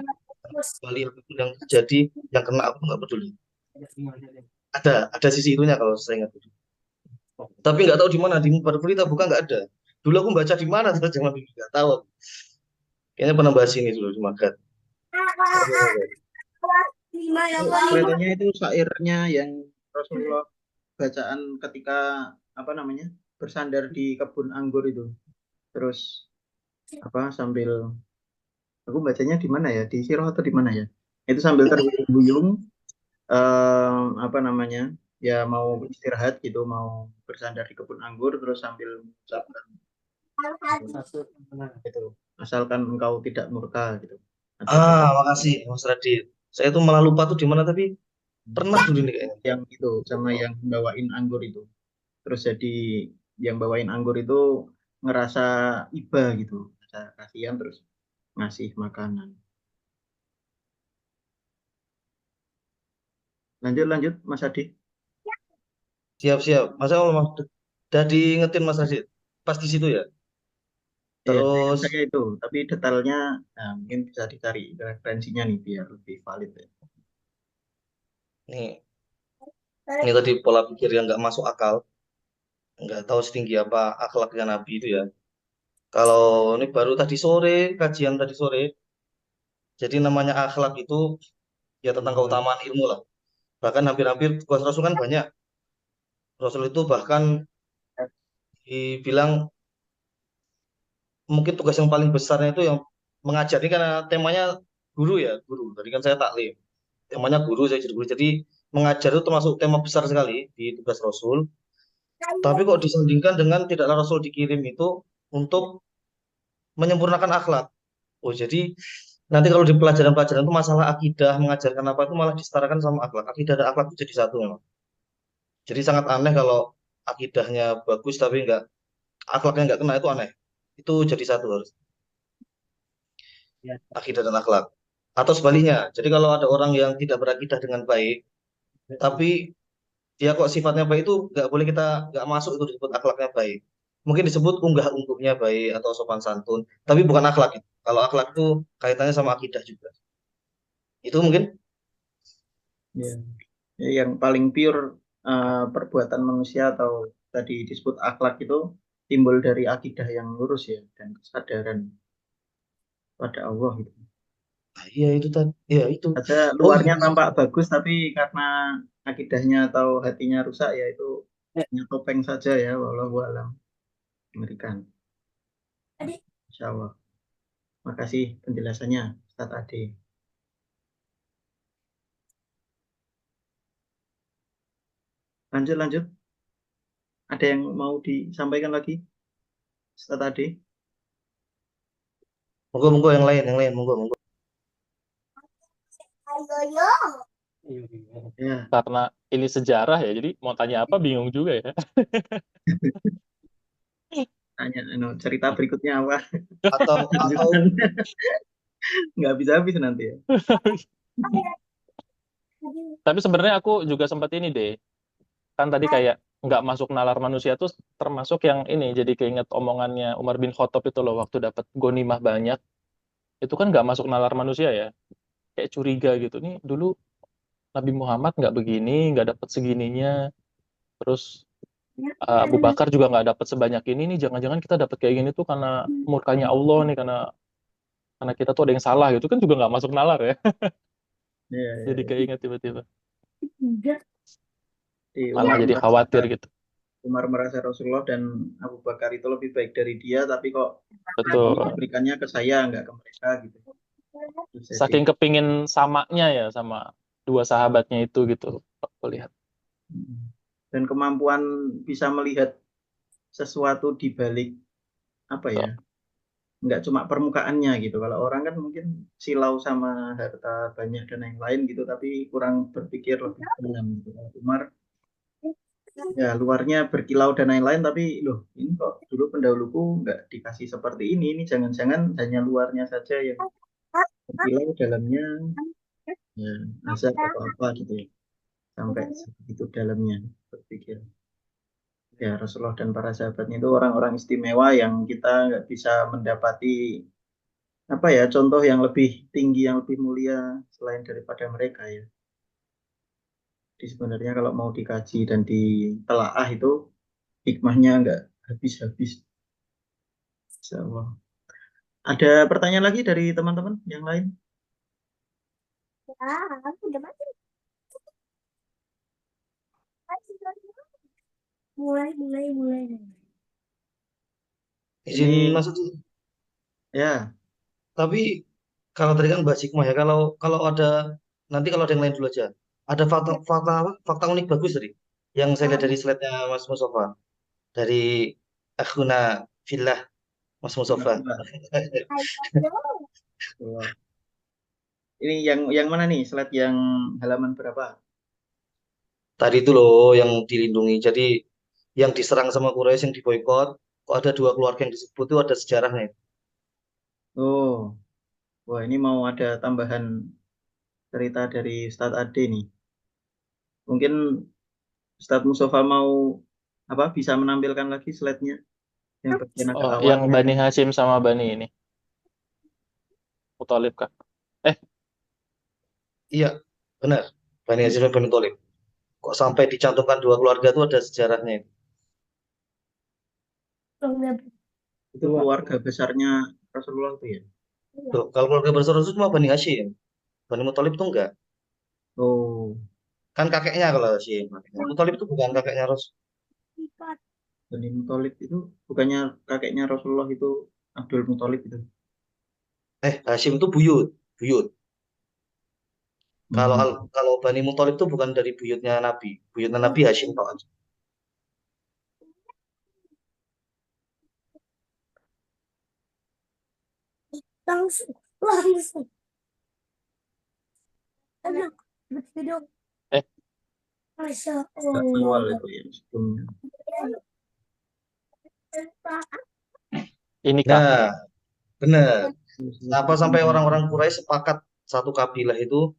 Speaker 6: Balik apapun yang terjadi, yang kena aku nggak peduli. Ada sisi itunya kalau saya ingat dulu. Tapi nggak tahu di mana, di pada berita bukan nggak ada. Dulu aku baca di mana, terus jangan dulu nggak tahu. Kayaknya pernah bahas ini dulu di Magat.
Speaker 1: Kelihatannya itu syairnya yang Rasulullah bacaan ketika apa namanya bersandar di kebun anggur itu. Terus apa sambil aku bacanya di mana ya, di Sirah atau di mana ya? Itu sambil terbuyung apa namanya ya mau istirahat gitu, mau bersandar di kebun anggur terus sambil mengucapkan gitu, asalkan engkau tidak murka gitu. Ada
Speaker 6: Makasih Mas Radit. Saya tuh malah lupa tuh di mana tapi pernah dulu nih kayaknya.
Speaker 1: yang itu sama yang bawain anggur itu. Terus jadi yang bawain anggur itu ngerasa iba gitu, ngerasa kasihan terus ngasih makanan. Lanjut lanjut Mas Adi.
Speaker 6: Siap-siap. Masa kalau Mas udah diingetin Mas Radit. Pas di situ ya.
Speaker 1: Iya,
Speaker 6: Terus
Speaker 1: saya itu, tapi detailnya nah, mungkin bisa dicari referensinya nih biar lebih valid ya.
Speaker 6: nih, ini tadi pola pikir yang nggak masuk akal. Nggak tahu setinggi apa akhlaknya Nabi itu ya. Kalau ini baru tadi sore, kajian tadi sore. Jadi namanya akhlak itu ya tentang keutamaan ilmu lah. Bahkan hampir-hampir tugas Rasul kan banyak. Rasul itu bahkan dibilang mungkin tugas yang paling besarnya itu yang mengajar. Ini karena temanya guru ya, guru. Tadi kan saya taklim. Temanya guru, saya jadi guru. Jadi mengajar itu termasuk tema besar sekali di tugas Rasul. Tapi kok disandingkan dengan tidaklah Rasul dikirim itu untuk menyempurnakan akhlak. Oh, jadi nanti kalau di pelajaran-pelajaran itu masalah akidah, mengajarkan apa itu malah disetarakan sama akhlak. Akidah dan akhlak itu jadi satu memang. Jadi sangat aneh kalau akidahnya bagus tapi enggak akhlaknya enggak kena itu aneh. Itu jadi satu harus akidah dan akhlak. Atau sebaliknya. Jadi kalau ada orang yang tidak berakidah dengan baik, tapi dia kok sifatnya baik itu nggak boleh kita nggak masuk itu disebut akhlaknya baik. Mungkin disebut unggah-ungguhnya baik atau sopan santun, tapi bukan akhlak itu. Kalau akhlak itu kaitannya sama akidah juga. Itu mungkin
Speaker 1: Ya. Ya, yang paling pure perbuatan manusia atau tadi disebut akhlak itu timbul dari akidah yang lurus ya dan kesadaran pada Allah gitu.
Speaker 6: iya itu tadi. Iya itu.
Speaker 1: Ada
Speaker 6: Oh
Speaker 1: luarnya
Speaker 6: iya.
Speaker 1: tampak bagus tapi karena akidahnya atau hatinya rusak ya itu hanya topeng saja ya wallahu alam. Mengerikan. Insya Allah. Makasih penjelasannya Ustaz Ade. Lanjut lanjut. Ada yang mau disampaikan lagi Ustaz Ade?
Speaker 6: Monggo yang lain, monggo.
Speaker 1: Ya,
Speaker 2: Karena ini sejarah ya, jadi mau tanya apa bingung juga ya.
Speaker 1: tanya cerita berikutnya apa?
Speaker 6: Atau
Speaker 1: Nggak bisa habis nanti ya.
Speaker 2: Tapi sebenarnya aku juga sempat ini deh, kan tadi kayak nggak masuk nalar manusia tuh termasuk yang ini, jadi keinget omongannya Umar bin Khattab itu loh, waktu dapat ghanimah banyak, itu kan nggak masuk nalar manusia ya, kayak curiga gitu, nih dulu Nabi Muhammad nggak begini, nggak dapat segininya, terus Abu Bakar juga nggak dapat sebanyak ini, nih jangan-jangan kita dapat kayak gini tuh karena murkanya Allah nih, karena kita tuh ada yang salah gitu kan, juga nggak masuk nalar ya.
Speaker 1: Iya, iya,
Speaker 2: Jadi
Speaker 1: iya.
Speaker 2: keinget tiba-tiba,
Speaker 1: Di
Speaker 2: malah
Speaker 1: Umar
Speaker 2: jadi khawatir gitu.
Speaker 1: merasa Rasulullah dan Abu Bakar itu lebih baik dari dia, tapi kok
Speaker 2: Betul,
Speaker 1: berikannya ke saya, nggak ke mereka gitu. Terus jadi,
Speaker 2: saking kepingin samanya ya sama dua sahabatnya itu gitu, aku lihat.
Speaker 1: dan kemampuan bisa melihat sesuatu di balik apa ya, nggak cuma permukaannya gitu. Kalau orang kan mungkin silau sama harta banyak dan yang lain gitu, tapi kurang berpikir lebih dalam gitu. Kalau Umar ya luarnya berkilau dan lain-lain, tapi loh ini kok dulu pendahuluku nggak dikasih seperti ini jangan-jangan hanya luarnya saja yang berkilau, dalamnya ya azab atau apa gitu ya, sampai segitu dalamnya berpikir. Ya Rasulullah dan para sahabatnya itu orang-orang istimewa yang kita nggak bisa mendapati apa ya contoh yang lebih tinggi, yang lebih mulia selain daripada mereka ya. Jadi sebenarnya kalau mau dikaji dan ditelaah itu hikmahnya nggak habis-habis. Insya Allah. Ada pertanyaan lagi dari teman-teman yang lain?
Speaker 6: izin
Speaker 1: Ini
Speaker 6: masuk.
Speaker 1: ya,
Speaker 6: Tapi kalau tadi kan bahas hikmah ya, kalau kalau ada nanti kalau ada yang lain dulu aja. Ada fakta unik bagus tadi. Yang saya lihat dari slide-nya Mas Mustafa, dari Akhuna Fillah Mas Mustafa.
Speaker 1: Wah. Ini yang mana nih? Slide yang halaman berapa?
Speaker 6: Tadi itu loh yang dilindungi. Jadi yang diserang sama Quraisy, yang diboikot, kok ada dua keluarga yang disebut itu ada sejarahnya.
Speaker 1: Oh, wah ini mau ada tambahan cerita dari Ustadz Ade nih. Mungkin Ustadz Mustafa mau apa bisa menampilkan lagi slide-nya yang bagian agak
Speaker 2: Oh,
Speaker 1: awal.
Speaker 2: yang Bani Hashim sama Bani ini. Muthalib kah? Eh,
Speaker 6: Iya, benar. Bani Hashim dan Bani Thalib. Kok sampai dicantumkan dua keluarga itu ada sejarahnya.
Speaker 1: Itu keluarga besarnya Rasulullah itu ya.
Speaker 6: Tuh, kalau keluarga besar itu cuma Bani Hashim. Bani Muthalib itu enggak.
Speaker 1: Oh,
Speaker 6: Kan kakeknya kalau Hashim. Muthalib itu bukan kakeknya Rasul.
Speaker 1: Bani Muthalib itu bukannya kakeknya Rasulullah itu Abdul Muthalib itu.
Speaker 6: Hashim itu buyut. Buyut. Kalau
Speaker 1: Hmm.
Speaker 6: kalau Bani Muthalib itu bukan dari buyutnya Nabi. Buyutnya Nabi Hashim tok aja.
Speaker 2: eh,
Speaker 1: Agak awal itu ya sebelumnya.
Speaker 2: ini kah?
Speaker 6: Nah, benar. Kenapa sampai orang-orang Quraisy sepakat satu kabilah itu?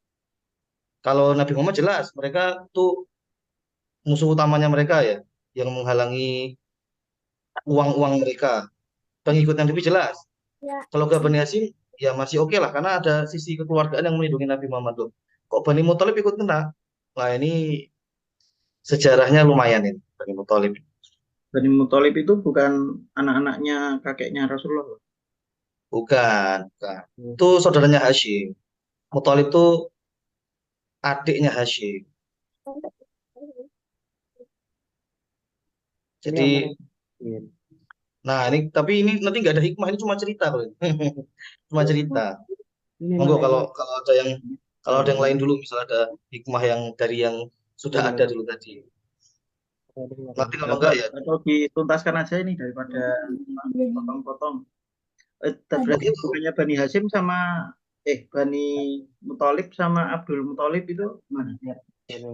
Speaker 6: Kalau Nabi Muhammad jelas mereka tuh musuh utamanya mereka ya, yang menghalangi uang-uang mereka. Pengikutnya Nabi jelas. Kalau ke Bani Hashim ya masih oke lah karena ada sisi kekeluargaan yang melindungi Nabi Muhammad tuh. Kok Bani Muthalib ikut kena? Nah ini sejarahnya lumayan ini Bani Muthalib.
Speaker 1: Bani Muthalib itu bukan anak-anaknya kakeknya Rasulullah loh.
Speaker 6: Bukan, bukan. Itu saudaranya Hashim. Muthalib itu adiknya Hashim. Jadi, nah ini tapi ini nanti nggak ada hikmah, ini cuma cerita kok. Cuma cerita. Monggo kalau ada yang lain dulu, misal ada hikmah yang dari yang sudah ada dulu tadi. Nanti kalau enggak ya,
Speaker 1: Atau dituntaskan aja ini daripada potong-potong. Berarti bukannya Bani Hashim sama Bani Muthalib sama Abdul Muthalib itu mana?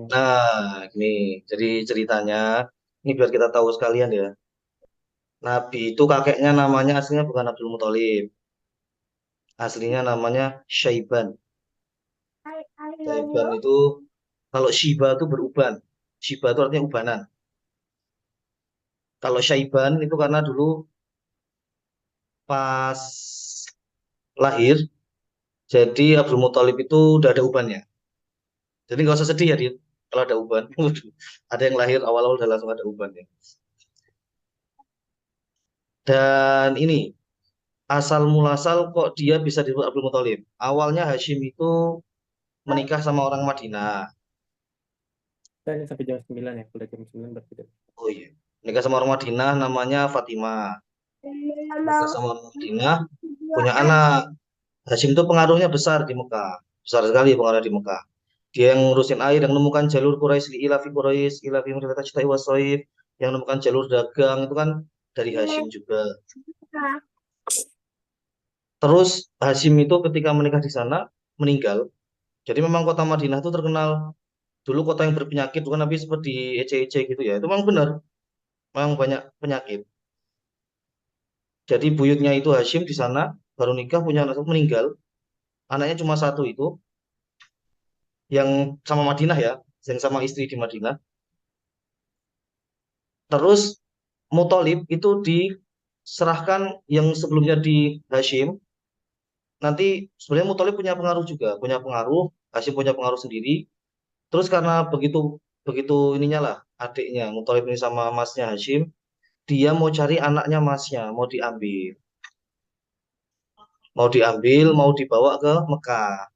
Speaker 6: nah ini jadi ceritanya ini biar kita tahu sekalian ya. Nabi itu kakeknya namanya aslinya bukan Abdul Muthalib, aslinya namanya Syaiban. Syaiban itu kalau Shiba itu beruban, Shiba itu artinya ubanan. Kalau Syaiban itu karena dulu pas lahir, jadi Abdul Muthalib itu udah ada ubannya. Jadi nggak usah sedih ya, Dit, kalau ada uban. Ada yang lahir awal-awal udah langsung ada ubannya. Dan ini asal muasal kok dia bisa disebut Abdul Muthalib. Awalnya Hashim itu menikah sama orang Madinah.
Speaker 3: Ini sampai jam 9 ya, udah jam 9 berarti.
Speaker 6: Oh iya. Menikah sama orang Madinah namanya Fatimah. Menikah sama orang Madinah, punya anak. Hashim itu pengaruhnya besar di Mekah. Besar sekali pengaruhnya di Mekah. Dia yang ngurusin air, yang menemukan jalur Quraisy, ilafi Quraisy, ilafi mereka cintai wasoif, yang menemukan jalur dagang itu kan dari Hashim juga. Terus Hashim itu ketika menikah di sana meninggal. Jadi memang kota Madinah itu terkenal dulu kota yang berpenyakit, bukan Nabi seperti ece-ece gitu ya. Itu memang benar, memang banyak penyakit. Jadi buyutnya itu Hashim di sana baru nikah punya anak meninggal. Anaknya cuma satu itu, yang sama Madinah ya, yang sama istri di Madinah. Terus Muthalib itu diserahkan yang sebelumnya di Hashim. Nanti sebenarnya Muthalib punya pengaruh juga, punya pengaruh, Hashim punya pengaruh sendiri. Terus karena begitu begitu ininya lah adiknya Muthalib ini sama masnya Hashim, dia mau cari anaknya masnya, mau dibawa ke Mekah.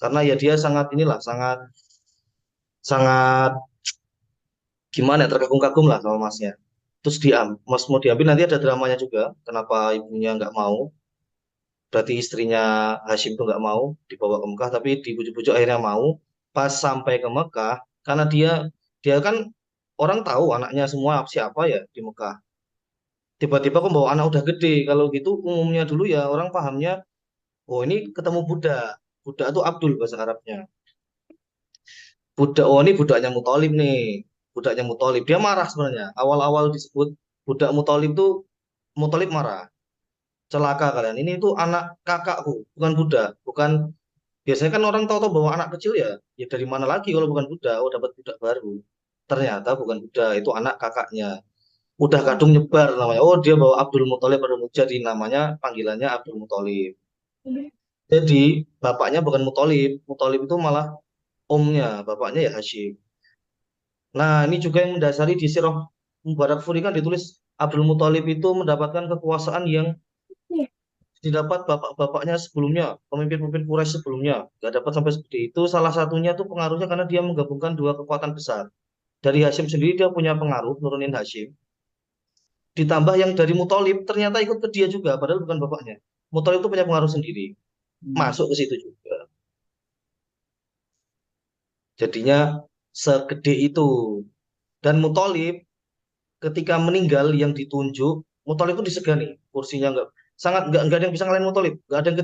Speaker 6: Karena ya dia sangat inilah, sangat sangat gimana ya, terkagum-kagum lah sama masnya. Terus mas mau diambil nanti ada dramanya juga. Kenapa ibunya nggak mau? Berarti istrinya Hashim tuh nggak mau dibawa ke Mekah, tapi dibujuk-bujuk akhirnya mau. Pas sampai ke Mekah, karena dia dia kan orang tahu anaknya semua siapa ya di Mekah. Tiba-tiba kok bawa anak udah gede. Kalau gitu umumnya dulu ya orang pahamnya, oh ini ketemu budak. Budak itu Abdul bahasa Arabnya. Budak, oh ini budaknya Muthalib nih. Budaknya Muthalib. Dia marah sebenarnya. Awal-awal disebut budak Muthalib tuh Muthalib marah. Celaka kalian. Ini tuh anak kakakku, bukan budak. Bukan, biasanya kan orang tahu-tahu bawa anak kecil ya. Ya dari mana lagi kalau bukan budak? Oh dapat budak baru. Ternyata bukan budak, itu anak kakaknya. Udah kadung nyebar namanya. Oh dia bawa Abdul Muthalib, jadi namanya panggilannya Abdul Muthalib. Jadi bapaknya bukan Muthalib. Muthalib itu malah omnya, bapaknya ya Hashim. Nah, ini juga yang mendasari di Sirah Mubarakfuri kan ditulis Abdul Muthalib itu mendapatkan kekuasaan yang didapat bapak-bapaknya sebelumnya, pemimpin-pemimpin Quraisy sebelumnya. Nggak dapat sampai seperti itu. Salah satunya tuh pengaruhnya karena dia menggabungkan dua kekuatan besar. Dari Hashim sendiri dia punya pengaruh, nurunin Hashim. Ditambah yang dari Muthalib ternyata ikut ke dia juga, padahal bukan bapaknya. Muthalib itu punya pengaruh sendiri, masuk ke situ juga. Jadinya segede itu. Dan Muthalib ketika meninggal yang ditunjuk, Muthalib itu disegani, kursinya nggak ada yang bisa ngalahin Muthalib, nggak ada yang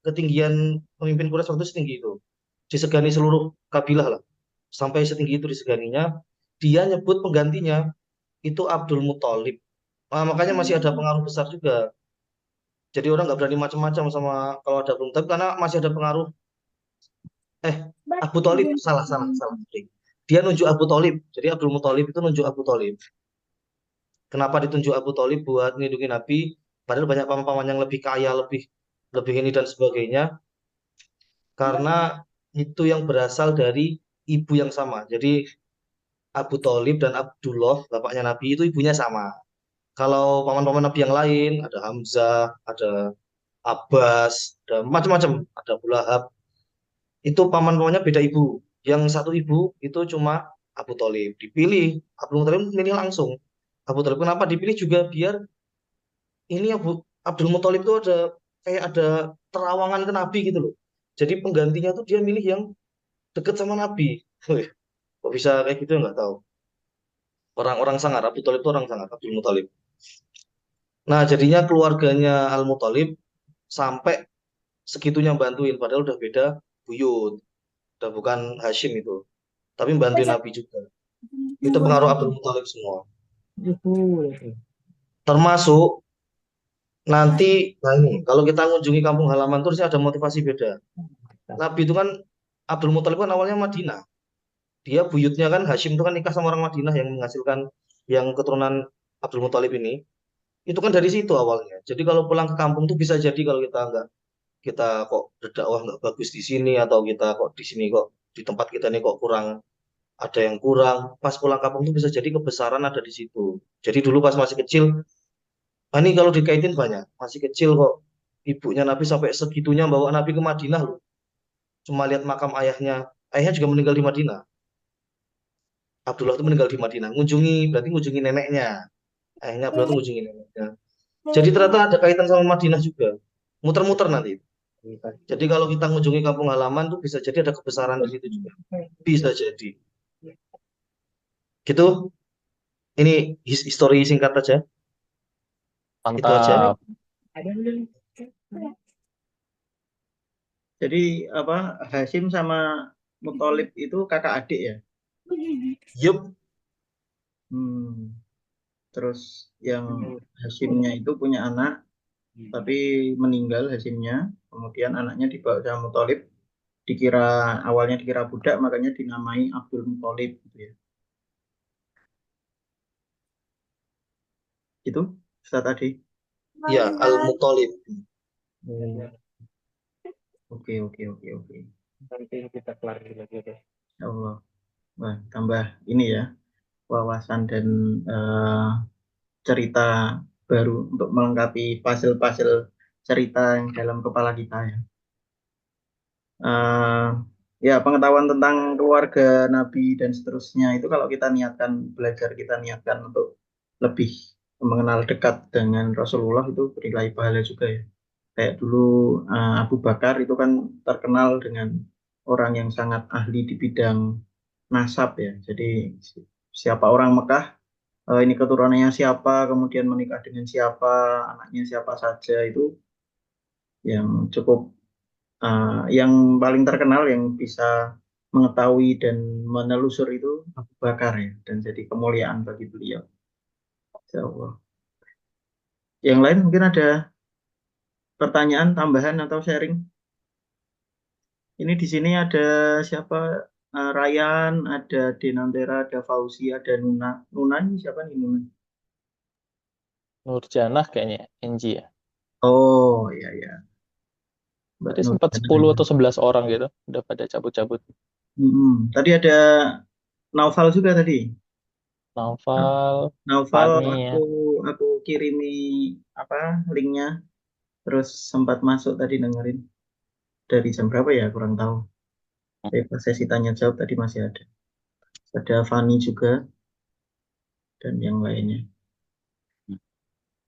Speaker 6: ketinggian pemimpin Quraisy waktu setinggi itu. Disegani seluruh kabilah lah, sampai setinggi itu diseganinya. Dia nyebut penggantinya itu Abdul Muthalib. Nah, makanya masih ada pengaruh besar juga. Jadi orang nggak berani macam-macam sama kalau ada Abdul Muthalib karena masih ada pengaruh. Abu Thalib, salah. Dia nunjuk Abu Thalib. Jadi Abdul Muthalib itu nunjuk Abu Thalib. Kenapa ditunjuk Abu Thalib buat melindungi Nabi? Padahal banyak paman-paman yang lebih kaya, lebih lebih ini dan sebagainya. Karena itu yang berasal dari ibu yang sama. Jadi Abu Thalib dan Abdullah, bapaknya Nabi itu ibunya sama. Kalau paman-paman Nabi yang lain, ada Hamzah, ada Abbas, ada macam-macam, ada Abu Lahab. Itu paman-pamannya beda ibu. Yang satu ibu itu cuma Abu Thalib. Dipilih, Abdul Muthalib milih langsung. Abu Thalib kenapa dipilih juga biar ini Abdul Muthalib itu ada kayak ada terawangan ke Nabi gitu loh. Jadi penggantinya tuh dia milih yang deket sama Nabi. Wih, kok bisa kayak gitu nggak tahu. Orang-orang sangar, Abu Thalib itu orang sangar, Abdul Muthalib. Nah, jadinya keluarganya Al Muthalib sampai segitunya bantuin, padahal udah beda buyut, udah bukan Hashim itu, tapi bantuin Nabi juga. Itu pengaruh Abdul Muthalib semua. Termasuk nanti, nah ini, kalau kita mengunjungi kampung halaman tuh ada motivasi beda. Nabi itu kan, Abdul Muthalib kan awalnya Madinah. Dia buyutnya kan Hashim itu kan nikah sama orang Madinah yang menghasilkan yang keturunan Abdul Muthalib ini. Itu kan dari situ awalnya. Jadi kalau pulang ke kampung tuh bisa jadi kalau kita kok berdakwah nggak bagus di sini atau kita kok di sini kok di tempat kita nih kok kurang ada yang kurang. Pas pulang kampung tuh bisa jadi kebesaran ada di situ. Jadi dulu pas masih kecil, ini kalau dikaitin banyak. Masih kecil kok ibunya Nabi sampai segitunya bawa Nabi ke Madinah loh. Cuma lihat makam ayahnya. Ayahnya juga meninggal di Madinah. Abdullah itu meninggal di Madinah. Berarti ngunjungi neneknya. Ayahnya Abdullah itu ngunjungi neneknya. Jadi ternyata ada kaitan sama Madinah juga. Muter-muter nanti. Jadi kalau kita mengunjungi kampung halaman tuh bisa jadi ada kebesaran di situ juga. Bisa jadi. Gitu. Ini histori singkat aja. Itu aja.
Speaker 2: Mantap.
Speaker 1: Jadi apa Hashim sama Muthalib itu kakak adik ya?
Speaker 6: Yup.
Speaker 1: Terus yang Hashimnya itu punya anak, tapi meninggal Hashimnya. Kemudian anaknya dibawa sama Muthalib. Awalnya dikira budak, makanya dinamai Abdul Muthalib gitu ya. Itu Ustaz tadi.
Speaker 6: Ya, Al-Muthalib.
Speaker 1: Oke.
Speaker 3: Nanti kita kelar lagi deh.
Speaker 1: Ya Allah. Wah, tambah ini ya wawasan dan cerita baru untuk melengkapi puzzle-puzzle cerita yang dalam kepala kita ya. Ya, pengetahuan tentang keluarga Nabi dan seterusnya itu kalau kita niatkan untuk lebih mengenal dekat dengan Rasulullah itu bernilai pahala juga ya. Kayak dulu Abu Bakar itu kan terkenal dengan orang yang sangat ahli di bidang nasab ya. Jadi siapa orang Mekah, ini keturunannya siapa, kemudian menikah dengan siapa, anaknya siapa saja, itu yang cukup yang paling terkenal yang bisa mengetahui dan menelusur itu Abu Bakar ya, dan jadi kemuliaan bagi beliau. Insya Allah. Yang lain mungkin ada pertanyaan tambahan atau sharing? Ini di sini ada siapa? Ryan, ada Denantera, ada Fauzi, ada Nuna. Nuna ini siapa nih Nuna?
Speaker 2: Nurjanah kayaknya NG ya.
Speaker 1: Oh iya ya, Mbak
Speaker 2: Tadi
Speaker 1: Nur.
Speaker 2: sempat 10 atau 11 orang gitu, udah pada cabut-cabut.
Speaker 1: Tadi ada Naufal juga tadi.
Speaker 2: Naufal,
Speaker 1: Naufal
Speaker 2: Fani ya.
Speaker 1: aku kirimi apa linknya, terus sempat masuk tadi dengerin dari jam berapa ya kurang tahu. Pas sesi tanya jawab tadi masih ada. Ada Fani juga dan yang lainnya.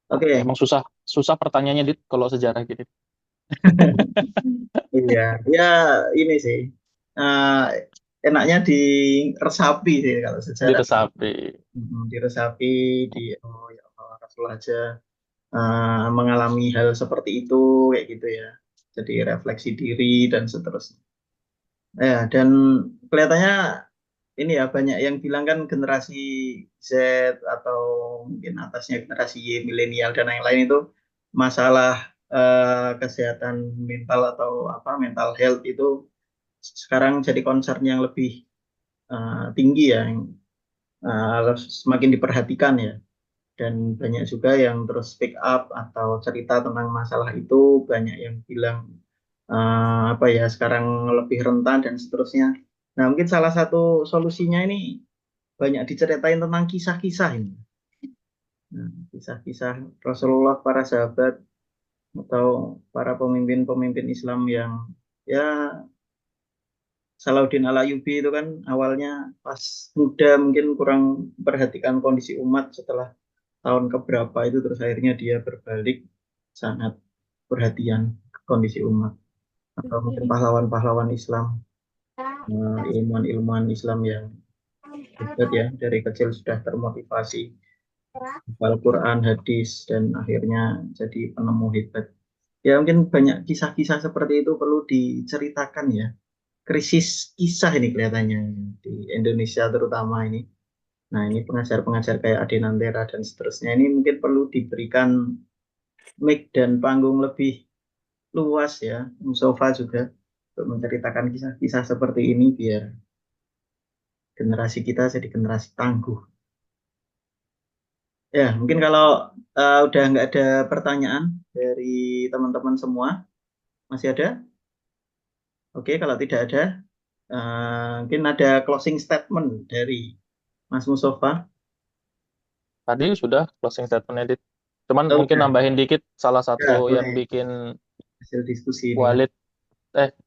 Speaker 1: Oke,
Speaker 2: Emang susah pertanyaannya Dit kalau sejarah gitu.
Speaker 1: iya, ya ini sih. Eh, enaknya diresapi sih kalau sejarah.
Speaker 2: Diresapi.
Speaker 1: Diresapi di oh ya Allah, Rasul aja mengalami hal seperti itu kayak gitu ya. Jadi refleksi diri dan seterusnya. Ya, dan kelihatannya ini ya banyak yang bilang kan generasi Z atau mungkin atasnya generasi Y, milenial dan lain-lain itu masalah kesehatan mental atau apa mental health itu sekarang jadi concern yang lebih tinggi ya, yang harus semakin diperhatikan ya. Dan banyak juga yang terus speak up atau cerita tentang masalah itu, banyak yang bilang apa ya sekarang lebih rentan dan seterusnya. Nah, mungkin salah satu solusinya ini banyak diceritain tentang kisah-kisah ini. Nah, kisah-kisah Rasulullah, para sahabat atau para pemimpin-pemimpin Islam yang ya Salahuddin Al-Ayyubi itu kan awalnya pas muda mungkin kurang perhatikan kondisi umat, setelah tahun keberapa itu terus akhirnya dia berbalik sangat perhatian ke kondisi umat, atau mungkin pahlawan-pahlawan Islam, ilmuwan-ilmuwan Islam yang hebat ya, dari kecil sudah termotivasi Al-Quran, hadis, dan akhirnya jadi penemu hebat. Ya mungkin banyak kisah-kisah seperti itu perlu diceritakan ya. Krisis kisah ini kelihatannya di Indonesia terutama ini. Nah ini pengajar-pengajar kayak Adenantera dan seterusnya ini mungkin perlu diberikan mic dan panggung lebih luas ya. Musofa juga untuk menceritakan kisah-kisah seperti ini biar generasi kita jadi generasi tangguh. Ya, mungkin kalau udah nggak ada pertanyaan dari teman-teman semua, masih ada? Oke, kalau tidak ada, mungkin ada closing statement dari Mas Musofa.
Speaker 2: Tadi sudah closing statement edit. Cuman
Speaker 1: Oh,
Speaker 2: mungkin
Speaker 1: udah.
Speaker 2: nambahin dikit salah
Speaker 1: Ya,
Speaker 2: satu yang
Speaker 1: boleh
Speaker 2: bikin
Speaker 1: hasil diskusi ini.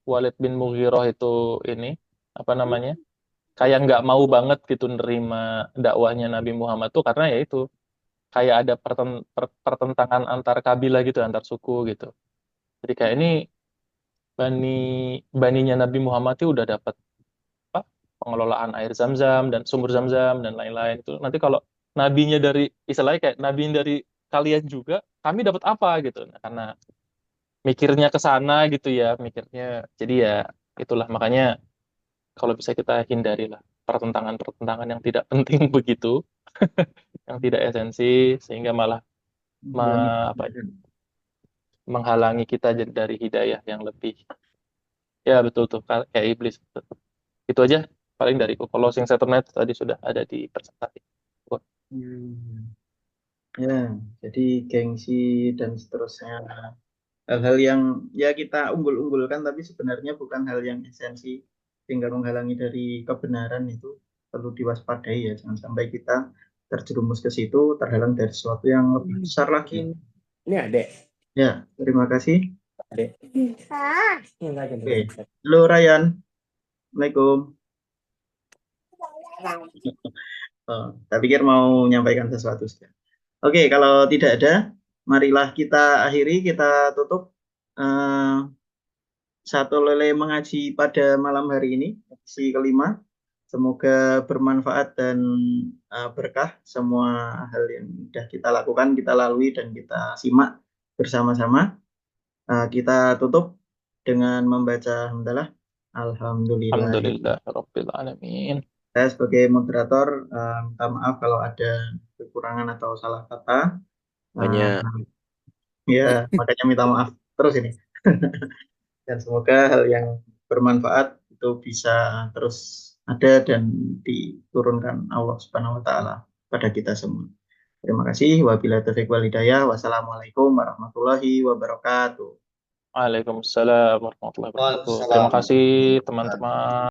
Speaker 2: Walid bin Mughirah itu ini apa namanya? Kayak nggak mau banget gitu nerima dakwahnya Nabi Muhammad tuh karena ya itu kayak ada pertentangan antar kabilah gitu, antar suku gitu. Jadi kayak ini baninya Nabi Muhammad itu udah dapat apa? Pengelolaan air Zam-Zam dan sumber Zam-Zam dan lain-lain itu. Nanti kalau nabinya dari istilahnya kayak nabi dari kalian juga, kami dapat apa gitu. Nah, karena mikirnya ke sana gitu ya, mikirnya. Jadi ya itulah makanya kalau bisa kita hindari lah pertentangan-pertentangan yang tidak penting begitu, yang tidak esensi sehingga malah apa ya, menghalangi kita dari hidayah yang lebih. Ya betul tuh kayak iblis. Itu aja paling dari closing statement tadi sudah ada di presentasi.
Speaker 1: Ya, jadi gengsi dan seterusnya. Hal-hal yang ya kita unggul-unggulkan, tapi sebenarnya bukan hal yang esensi sehingga menghalangi dari kebenaran, itu perlu diwaspadai ya. Jangan sampai kita terjerumus ke situ, terhalang dari sesuatu yang lebih besar lagi.
Speaker 3: Ini adek.
Speaker 1: Ya, terima kasih.
Speaker 3: Adek.
Speaker 1: Oke. Halo Ryan. Assalamualaikum. Saya pikir mau menyampaikan sesuatu. Oke, kalau tidak ada, marilah kita akhiri, kita tutup Satu Lele Mengaji pada malam hari ini, edisi kelima. Semoga bermanfaat dan berkah semua hal yang sudah kita lakukan, kita lalui dan kita simak bersama-sama. Kita tutup dengan membaca hamdalah. Alhamdulillah.
Speaker 2: Alhamdulillah Rabbil Alamin.
Speaker 1: Saya sebagai moderator minta maaf kalau ada kekurangan atau salah kata.
Speaker 7: Banyak.
Speaker 1: Ya, makanya minta maaf terus ini. Dan semoga hal yang bermanfaat itu bisa terus ada dan diturunkan Allah Subhanahu wa taala pada kita semua. Terima kasih. Wabillahi taufiq wal hidayah. Wassalamualaikum warahmatullahi wabarakatuh.
Speaker 2: Waalaikumsalam warahmatullahi wabarakatuh. Terima
Speaker 6: Waalaikumsalam.
Speaker 2: kasih teman-teman.